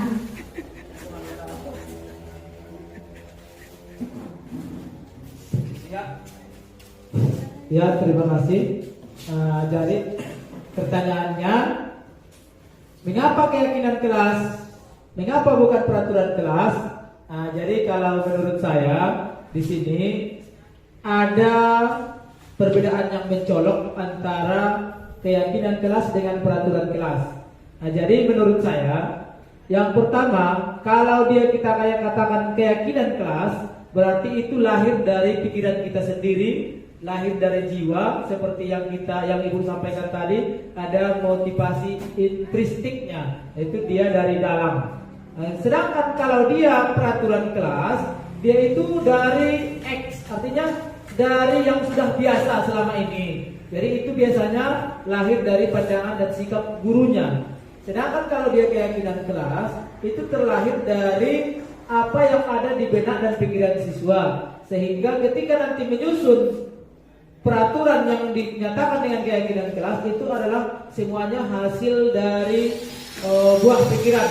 Ya, terima kasih. Jadi pertanyaannya, mengapa keyakinan kelas? Mengapa bukan peraturan kelas? Jadi kalau menurut saya di sini ada perbedaan yang mencolok antara keyakinan kelas dengan peraturan kelas. Jadi menurut saya, yang pertama, kalau kita katakan keyakinan kelas, berarti itu lahir dari pikiran kita sendiri, lahir dari jiwa, seperti yang Ibu sampaikan tadi, ada motivasi intrinstiknya, itu dia dari dalam. Sedangkan kalau dia peraturan kelas, dia itu dari X, artinya dari yang sudah biasa selama ini. Jadi itu biasanya lahir dari pandangan dan sikap gurunya. Sedangkan kalau dia keyakinan kelas, itu terlahir dari apa yang ada di benak dan pikiran siswa. Sehingga ketika nanti menyusun peraturan yang dinyatakan dengan keyakinan kelas, itu adalah semuanya hasil dari buah pikiran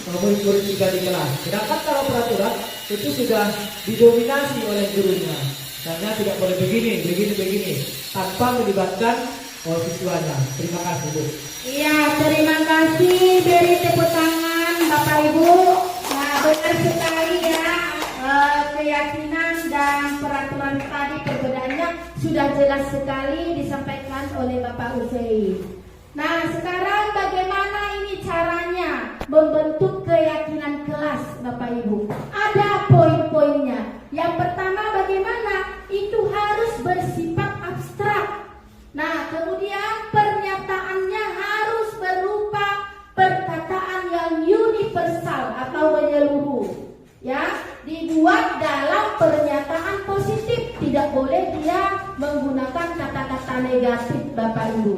murid-murid juga di kelas. Sedangkan kalau peraturan itu sudah didominasi oleh gurunya. Karena tidak boleh begini, tanpa melibatkan siswanya. Terima kasih Bu. Iya, terima kasih. Beri tepuk tangan Bapak Ibu. Nah, benar sekali ya. Keyakinan dan peraturan tadi perbedaannya sudah jelas sekali disampaikan oleh Bapak Hussein. Nah, sekarang bagaimana ini caranya membentuk keyakinan kelas Bapak Ibu? Ada poin-poinnya. Yang pertama, bagaimana? Itu harus bersifat abstrak. Nah, kemudian pernyataannya harus berupa perkataan yang universal atau menyeluruh. Ya, dibuat dalam pernyataan positif, tidak boleh dia menggunakan kata-kata negatif Bapak Ibu.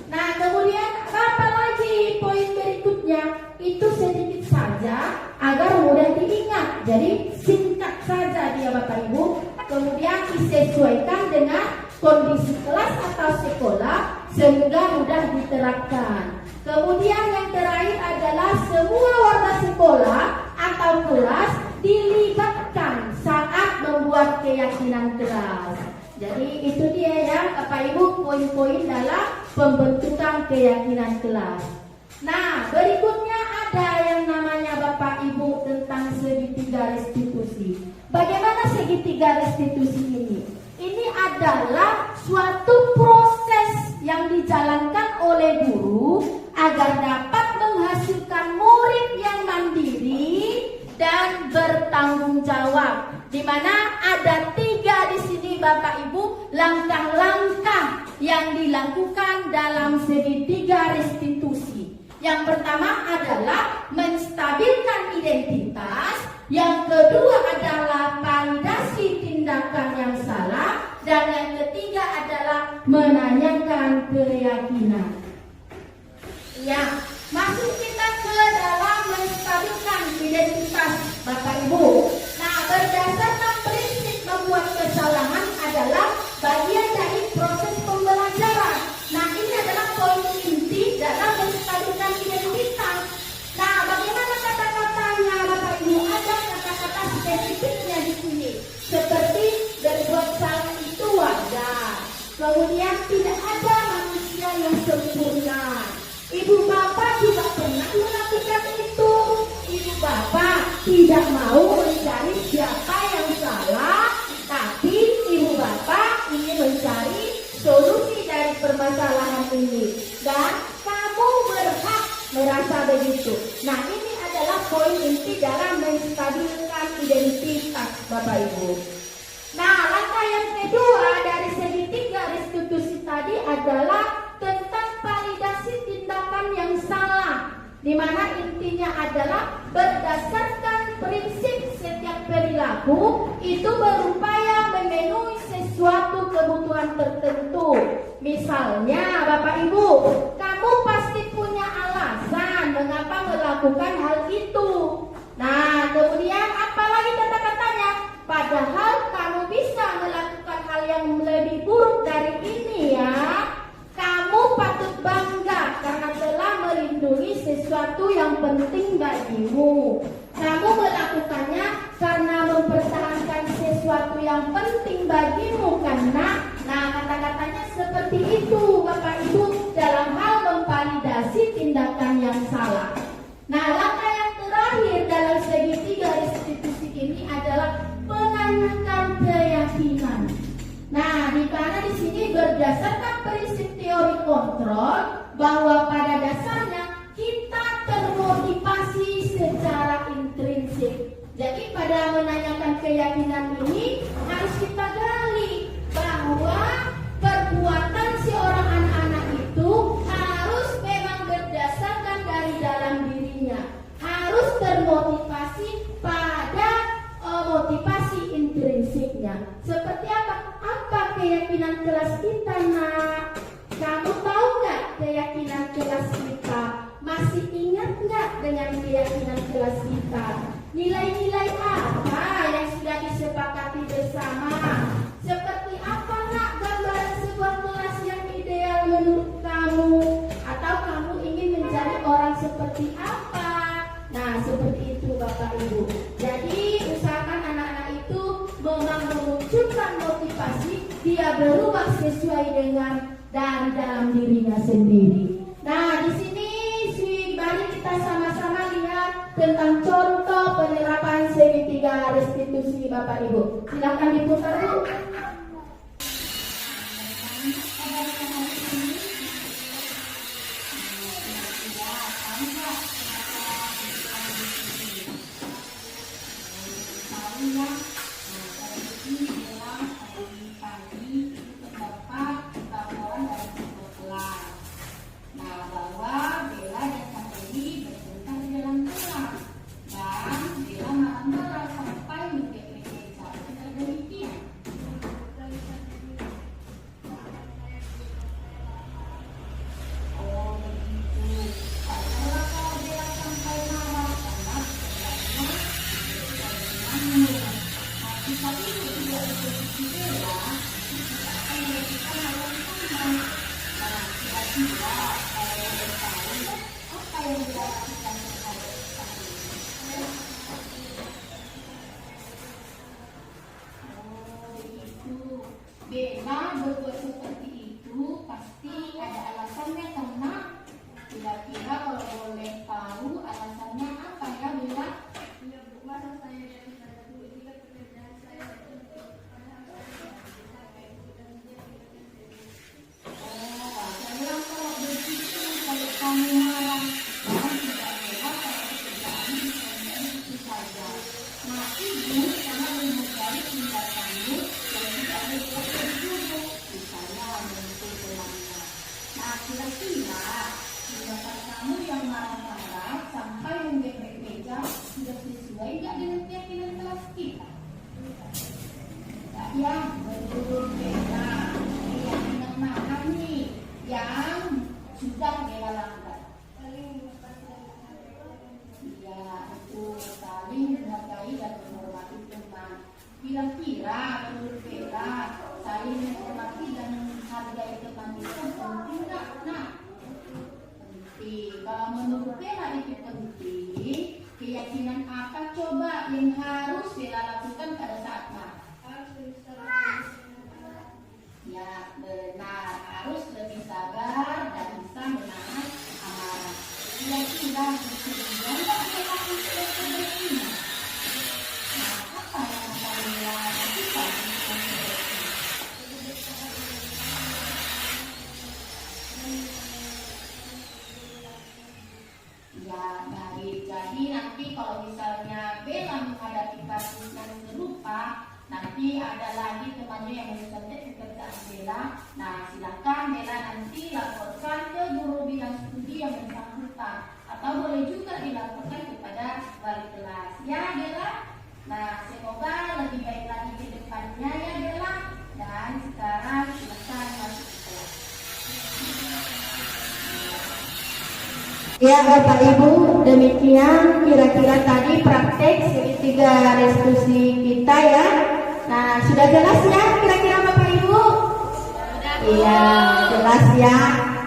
Nah, kemudian apa lagi poin berikutnya? Itu sedikit saja agar mudah diingat. Jadi singkat saja dia Bapak Ibu. Kemudian disesuaikan dengan kondisi kelas atau sekolah sehingga mudah diterapkan. Kemudian yang terakhir adalah semua warga sekolah atau kelas dilibatkan saat membuat keyakinan kelas. Jadi itu dia ya Bapak Ibu poin-poin dalam pembentukan keyakinan kelas. Nah, berikutnya ada yang namanya Bapak Ibu tentang segitiga restitusi. Bagaimana segitiga restitusi ini? Ini adalah suatu proses yang dijalankan oleh guru agar dapat menghasilkan murid yang mandiri dan bertanggung jawab. Di mana ada 3 di sini Bapak Ibu langkah-langkah yang dilakukan dalam segitiga restitusi. Yang pertama adalah menstabilkan identitas, yang kedua adalah validasi tindakan yang salah, dan yang ketiga adalah menanyakan keyakinan. Ya, masuk kita ke dalam menstabilkan identitas Bapak Ibu. Nah, berdasarkan prinsip membuat kesalahan adalah bagian dari proses pembelajaran. Nah, ini adalah poin inti dalam menstabilkan identitas. Nah, bagaimana kata-katanya Bapak Ibu? Ada kata-kata spesifiknya di sini. Seperti berbuat salah itu wajar. Kemudian tidak ada manusia yang sempurna. Ibu bapak juga pernah melakukan itu. Ibu bapak tidak mau mencari siapa yang salah, tapi ibu bapak ingin mencari solusi dari permasalahan ini. Dan kamu berhak merasa begitu. Nah, ini adalah poin inti dalam menstabilkan identitas Bapak Ibu. Nah, langkah yang kedua dari segitiga restitusi tadi adalah tentang validasi tindakan yang salah, di mana intinya adalah berdasarkan prinsip setiap perilaku itu berupaya memenuhi sesuatu kebutuhan tertentu. Misalnya Bapak Ibu, kamu pasti punya alasan mengapa melakukan hal itu. Nah, kemudian apalagi kata-katanya? Padahal kamu bisa melakukan hal yang lebih buruk dari ini ya. Kamu patut bangga karena telah melindungi sesuatu yang penting bagimu. Kamu melakukannya karena mempertahankan sesuatu yang penting bagimu karena, nah kata-katanya seperti itu Bapak Ibu dalam hal memvalidasi tindakan yang salah. Nah, langkah yang terakhir dalam segitiga restitusi ini adalah menanyakan keyakinan. Nah, di mana di sini berdasarkan prinsip teori kontrol bahwa pada dasarnya kita termotivasi secara intrinsik. Jadi pada menanyakan keyakinan ini harus kita gali bahwa perbuatan seorang anak-anak itu harus memang berdasarkan dari dalam dirinya, harus termotivasi pada motivasi intrinsiknya. Seperti apa? Apa keyakinan kelas kita, nak? Kamu tahu nggak keyakinan kelas kita? Masih ingat nggak dengan keyakinan kelas kita? Nilai-nilai apa yang sudah disepakati bersama? Seperti apa nak gambaran sebuah kelas yang ideal menurut kamu? Atau kamu ingin menjadi orang seperti apa? Nah, seperti itu Bapak Ibu. Jadi usahakan anak-anak itu memang memunculkan motivasi, dia berubah sesuai dengan dari dalam dirinya sendiri. Nah, di sini mari kita sama-sama lihat tentang contoh penerapan segitiga restitusi Bapak Ibu. Silakan diputar dulu. lagi. Jadi nanti kalau misalnya Bella menghadapi kasus yang serupa, nanti ada lagi temannya yang mencontek pekerjaan Bella. Nah, silakan Bella nanti laporkan ke guru bidang studi yang bersangkutan, atau boleh juga dilaporkan kepada wali kelas. Ya Bella. Nah, semoga lebih baik lagi ke depannya ya Bella. Dan sekarang silakan masuk ke kelas. Ya Bapak Ibu, demikian kira-kira tadi praktek segitiga restitusi kita ya. Nah, sudah jelas ya kira-kira Bapak Ibu? Iya, jelas ya.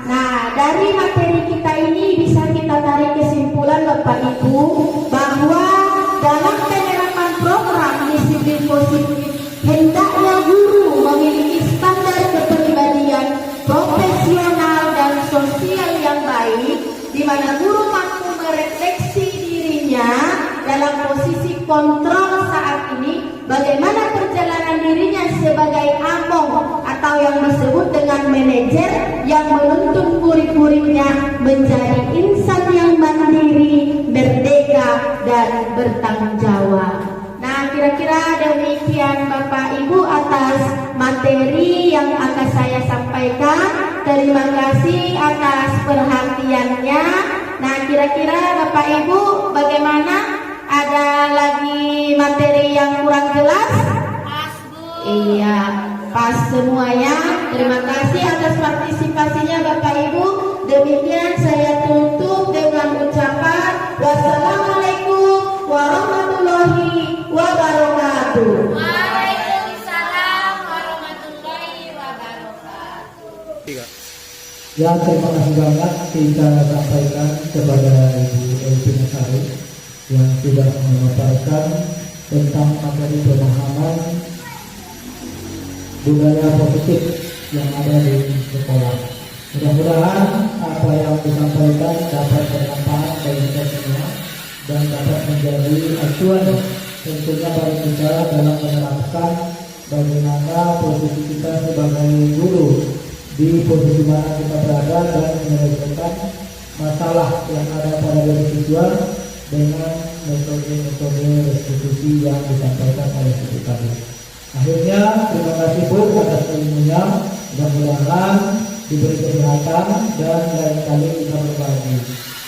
Nah, dari materi kita ini bisa kita tarik kesimpulan Bapak Ibu bahwa dalam penerapan program disiplin positif hendaknya guru memiliki standar kepribadian profesional dan sosial yang baik, di mana guru mampu merefleksi dirinya dalam posisi kontrol saat ini, bagaimana perjalanan dirinya sebagai among atau yang disebut dengan manajer yang menuntun murid-muridnya menjadi insan yang mandiri, merdeka, dan bertanggung jawab. Nah, kira-kira demikian Bapak Ibu atas materi yang akan saya sampaikan. Terima kasih atas perhatiannya. Nah, kira-kira Bapak Ibu bagaimana? Ada lagi materi yang kurang jelas? Pas, Bu. Iya, pas semuanya. Terima kasih atas partisipasinya Bapak Ibu. Demikian saya tutup dengan ucapan wassalamualaikum warahmatullahi wabarakatuh. Waalaikumsalam warahmatullahi wabarakatuh. Ya, terima kasih banyak kita sampaikan kepada Ibu Elvina Sari yang sudah memaparkan tentang materi pemahaman budaya positif yang ada di sekolah. Mudah-mudahan apa yang disampaikan dapat bermanfaat bagi kita semua dan dapat menjadi acuan tentunya bagi kita dalam menerapkan bagaimana posisi kita sebagai guru, di posisi mana kita berada, dan menyelesaikan masalah yang ada pada diri siswa dengan metode-metode restitusi yang disampaikan oleh Ibu tadi. Akhirnya terima kasih Bu atas ilmunya, mudah-mudahan diberi kesehatan dan lain kali bisa berbagi.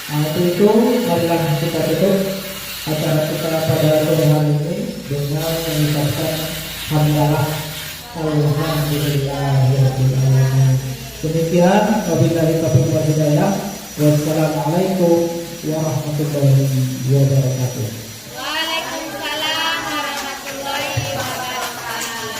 Nah, itu marilah kita tutup acara kita pada sore hari ini dengan mengucapkan hamdalah alhamdulillahirabbil alamin. Demikian wabillahi taufiq wal hidayah. Wassalamualaikum warahmatullahi wabarakatuh. Waalaikumsalam warahmatullahi wabarakatuh.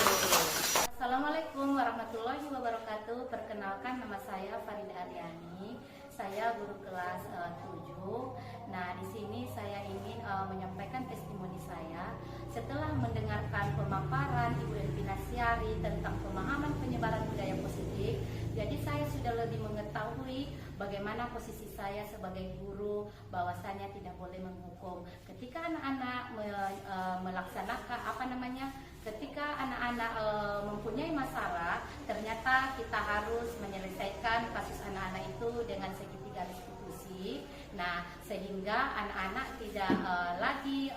Assalamualaikum warahmatullahi wabarakatuh. Perkenalkan, nama saya Farida Aryani. Saya guru kelas 7. Nah, di sini saya ingin menyampaikan testimoni saya setelah mendengarkan pemaparan Ibu Elvina Sari tentang pemahaman penyebaran budaya positif. Jadi saya sudah lebih mengetahui bagaimana posisi saya sebagai guru, bahwasanya tidak boleh menghukum. Ketika anak-anak melaksanakan ketika anak-anak mempunyai masalah, ternyata kita harus menyelesaikan kasus anak-anak itu dengan segitiga restitusi. Nah, sehingga anak-anak tidak lagi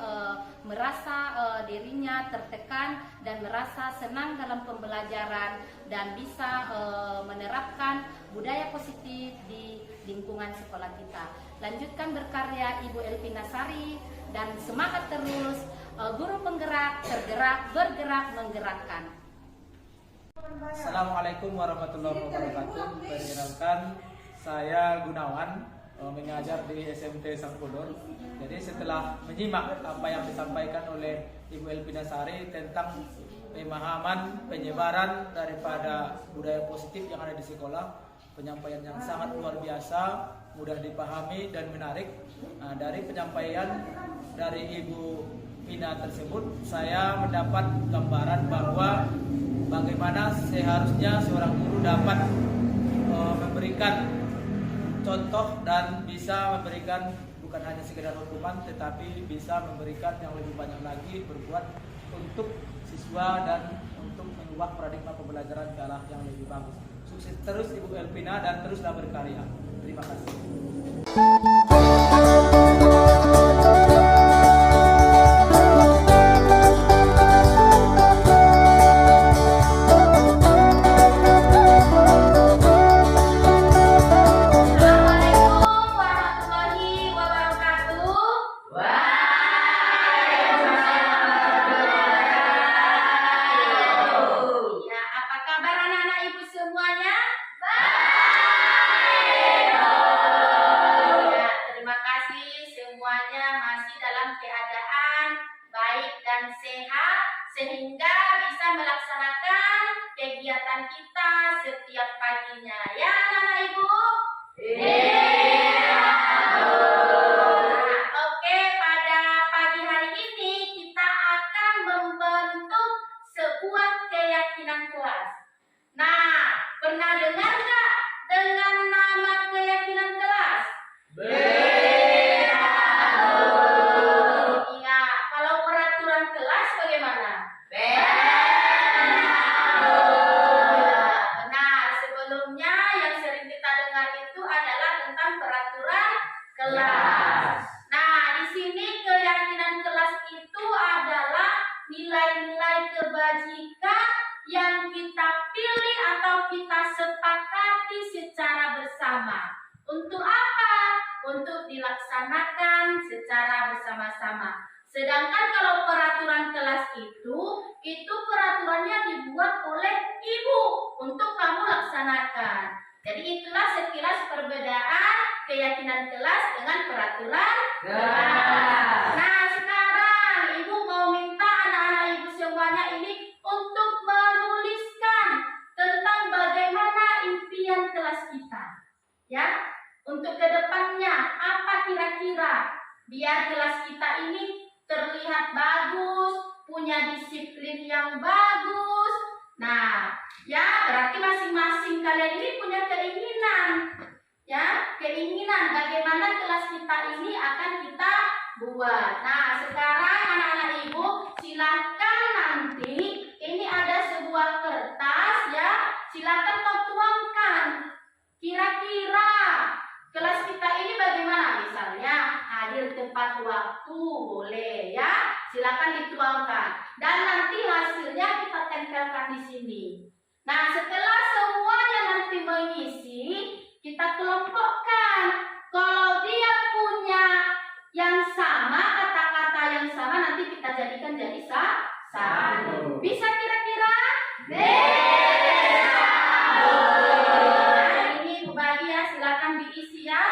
merasa dirinya tertekan dan merasa senang dalam pembelajaran dan bisa menerapkan budaya positif di lingkungan sekolah kita. Lanjutkan berkarya Ibu Elvina Sari dan semangat terus, guru penggerak, tergerak, bergerak, menggerakkan. Assalamualaikum warahmatullahi wabarakatuh. Perkenalkan, saya Gunawan, mengajar di SMT Sangkudor. Jadi setelah menyimak apa yang disampaikan oleh Ibu Elvina Sari tentang pemahaman penyebaran daripada budaya positif yang ada di sekolah, penyampaian yang sangat luar biasa, mudah dipahami dan menarik. Nah, dari penyampaian dari Ibu Vina tersebut, saya mendapat gambaran bahwa bagaimana seharusnya seorang guru dapat memberikan contoh dan bisa memberikan bukan hanya sekedar hukuman, tetapi bisa memberikan yang lebih banyak lagi, berbuat untuk siswa dan untuk mengubah paradigma pembelajaran ke arah yang lebih bagus. Sukses terus Ibu Elvina dan teruslah berkarya. Terima kasih. semuanya masih dalam keadaan baik dan sehat sehingga bisa melaksanakan kegiatan kita setiap paginya. Ya, anak-anak Ibu? Oke, pada pagi hari ini kita akan membentuk sebuah keyakinan kelas. Nah, pernah dengar nggak dengan nama keyakinan kelas? Iya, kalau peraturan kelas bagaimana? Benar, sebelumnya yang sering kita dengar itu adalah tentang peraturan kelas. Nah, di sini keyakinan kelas itu adalah nilai-nilai kebajikan yang kita pilih atau kita sepakati secara bersama. Untuk apa? Untuk dilaksanakan secara bersama-sama. Sedangkan kalau peraturan kelas itu peraturannya dibuat oleh ibu untuk kamu laksanakan. Jadi itulah sekilas perbedaan keyakinan kelas dengan peraturan kelas. Nah, sekarang ibu mau minta anak-anak ibu semuanya ini untuk menuliskan tentang bagaimana impian kelas kita. Ya, untuk kedepannya apa kira-kira biar kelas kita ini terlihat bagus, punya disiplin yang bagus. Nah, ya berarti masing-masing kalian ini punya keinginan. Ya, keinginan bagaimana kelas kita ini akan kita buat. Nah, sekarang anak-anak ibu silakan nanti ini ada sebuah kertas ya, silakan kau tuangkan. Kira-kira kelas kita ini bagaimana? Misalnya hadir tepat waktu boleh ya, silakan dituangkan. Dan nanti hasilnya kita tempelkan di sini. Nah, setelah semuanya nanti mengisi, kita kelompokkan. Kalau dia punya yang sama, kata-kata yang sama, nanti kita jadikan jadi satu. Bisa kira-kira? Nah, ini Bu bagi ya, silakan diisi ya.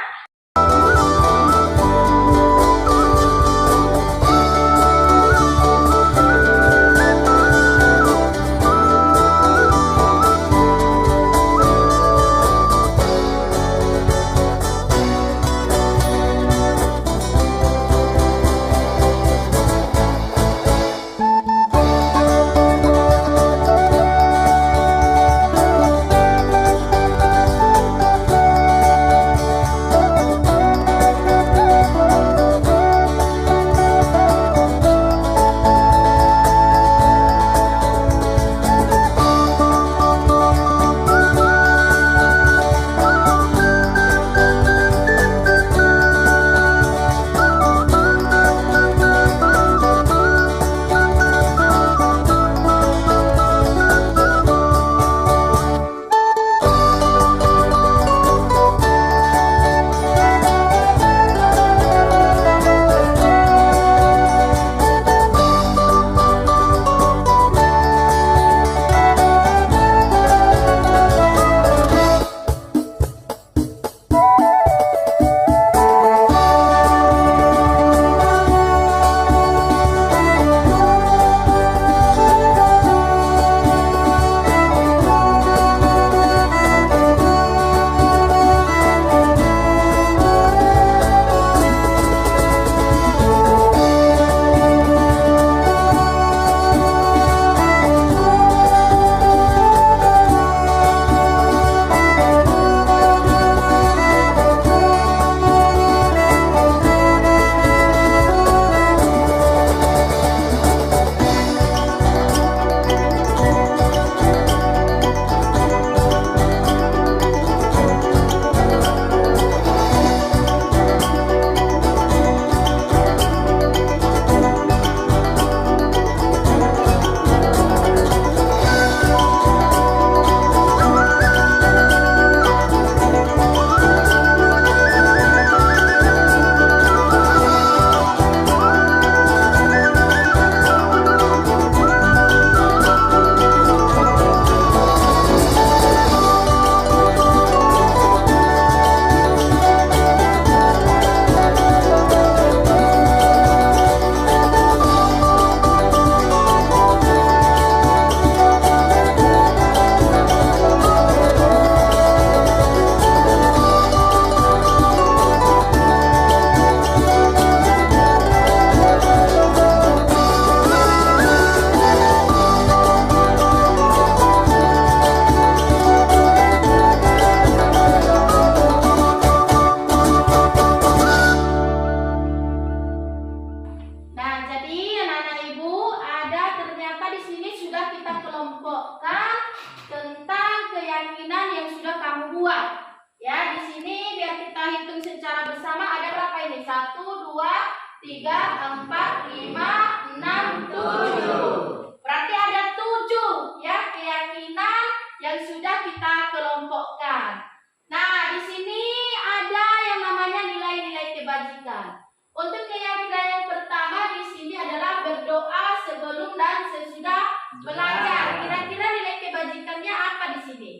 3, 4, 5, 6, 7. Berarti ada 7 ya keyakinan yang sudah kita kelompokkan. Nah, di sini ada yang namanya nilai-nilai kebajikan. Untuk keyakinan yang pertama di sini adalah berdoa sebelum dan sesudah belajar. Kira-kira nilai kebajikannya apa di sini?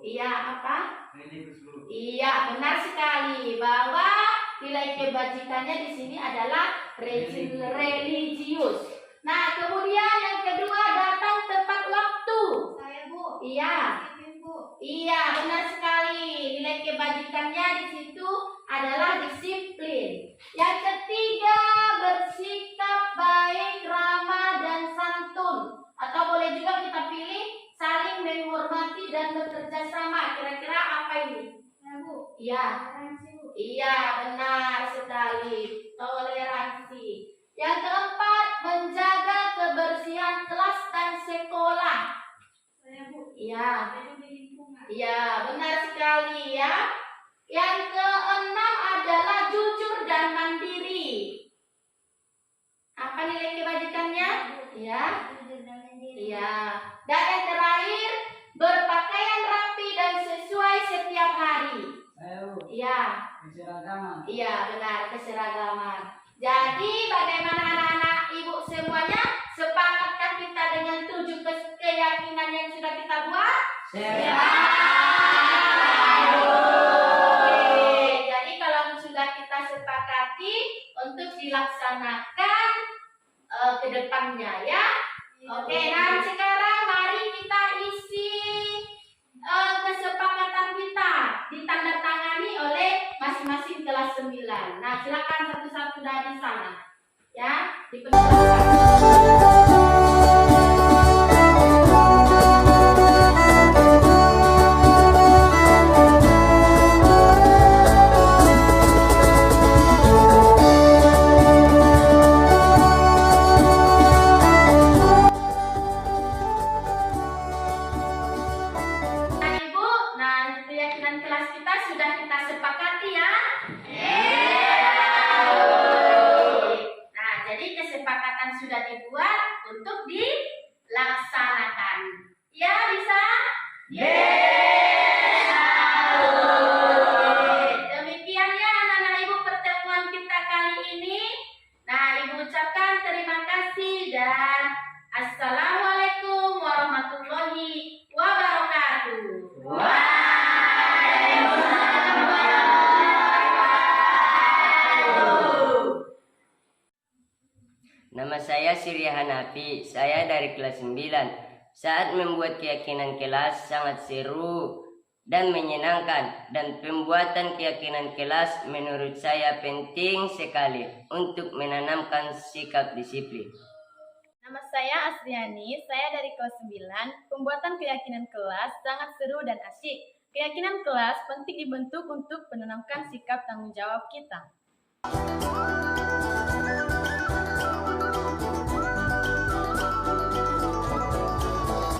Iya, apa? Iya, benar sekali bahwa nilai kebajikannya di sini adalah religius. Nah, kemudian yang kedua datang tepat waktu. Saya Bu. Iya. Bu. Iya, benar sekali. Nilai kebajikannya di situ adalah disiplin. Yang ketiga, bersikap baik, ramah, dan santun. Atau boleh juga kita pilih saling menghormati dan bekerja sama. Kira-kira apa ini? Saya Bu. Iya. Toleransi Bu. Iya, benar sekali. Toleransi. Yang keempat, menjaga kebersihan kelas dan sekolah. Saya Bu. Iya. Peduli lingkungan. Iya, benar sekali ya. Yang keenam adalah jujur dan mandiri. Apa nilai kebajikannya? Iya. Jujur dan mandiri. Iya. Dan yang terakhir, berpakaian rapi dan sesuai setiap hari. Iya. Keseragaman. Iya, benar, keseragaman. Jadi bagaimana anak-anak ibu semuanya? Sepakatkah kita dengan 7 keyakinan yang sudah kita buat? Oke, jadi kalau sudah kita sepakati untuk dilaksanakan ke depannya ya. Oke, nah sekarang mari kita isi kesepakatan kita ditandatangani oleh masing-masing kelas 9. Nah, silakan satu-satu dari sana. Ya, dipersilakan. Nah, Ibu, nah keyakinan kelas kita sudah kita sepakati ya. Nah, jadi kesepakatan sudah dibuat untuk dilaksanakan. Ya, bisa? Demikian ya anak-anak Ibu pertemuan kita kali ini. Nah, Ibu ucapkan terima kasih dan assalamualaikum warahmatullahi wabarakatuh. Nama saya Surya Hanafi, saya dari kelas 9. Saat membuat keyakinan kelas sangat seru dan menyenangkan, dan pembuatan keyakinan kelas menurut saya penting sekali untuk menanamkan sikap disiplin. Nama saya Asriani, saya dari kelas 9. Pembuatan keyakinan kelas sangat seru dan asyik. Keyakinan kelas penting dibentuk untuk menanamkan sikap tanggung jawab kita.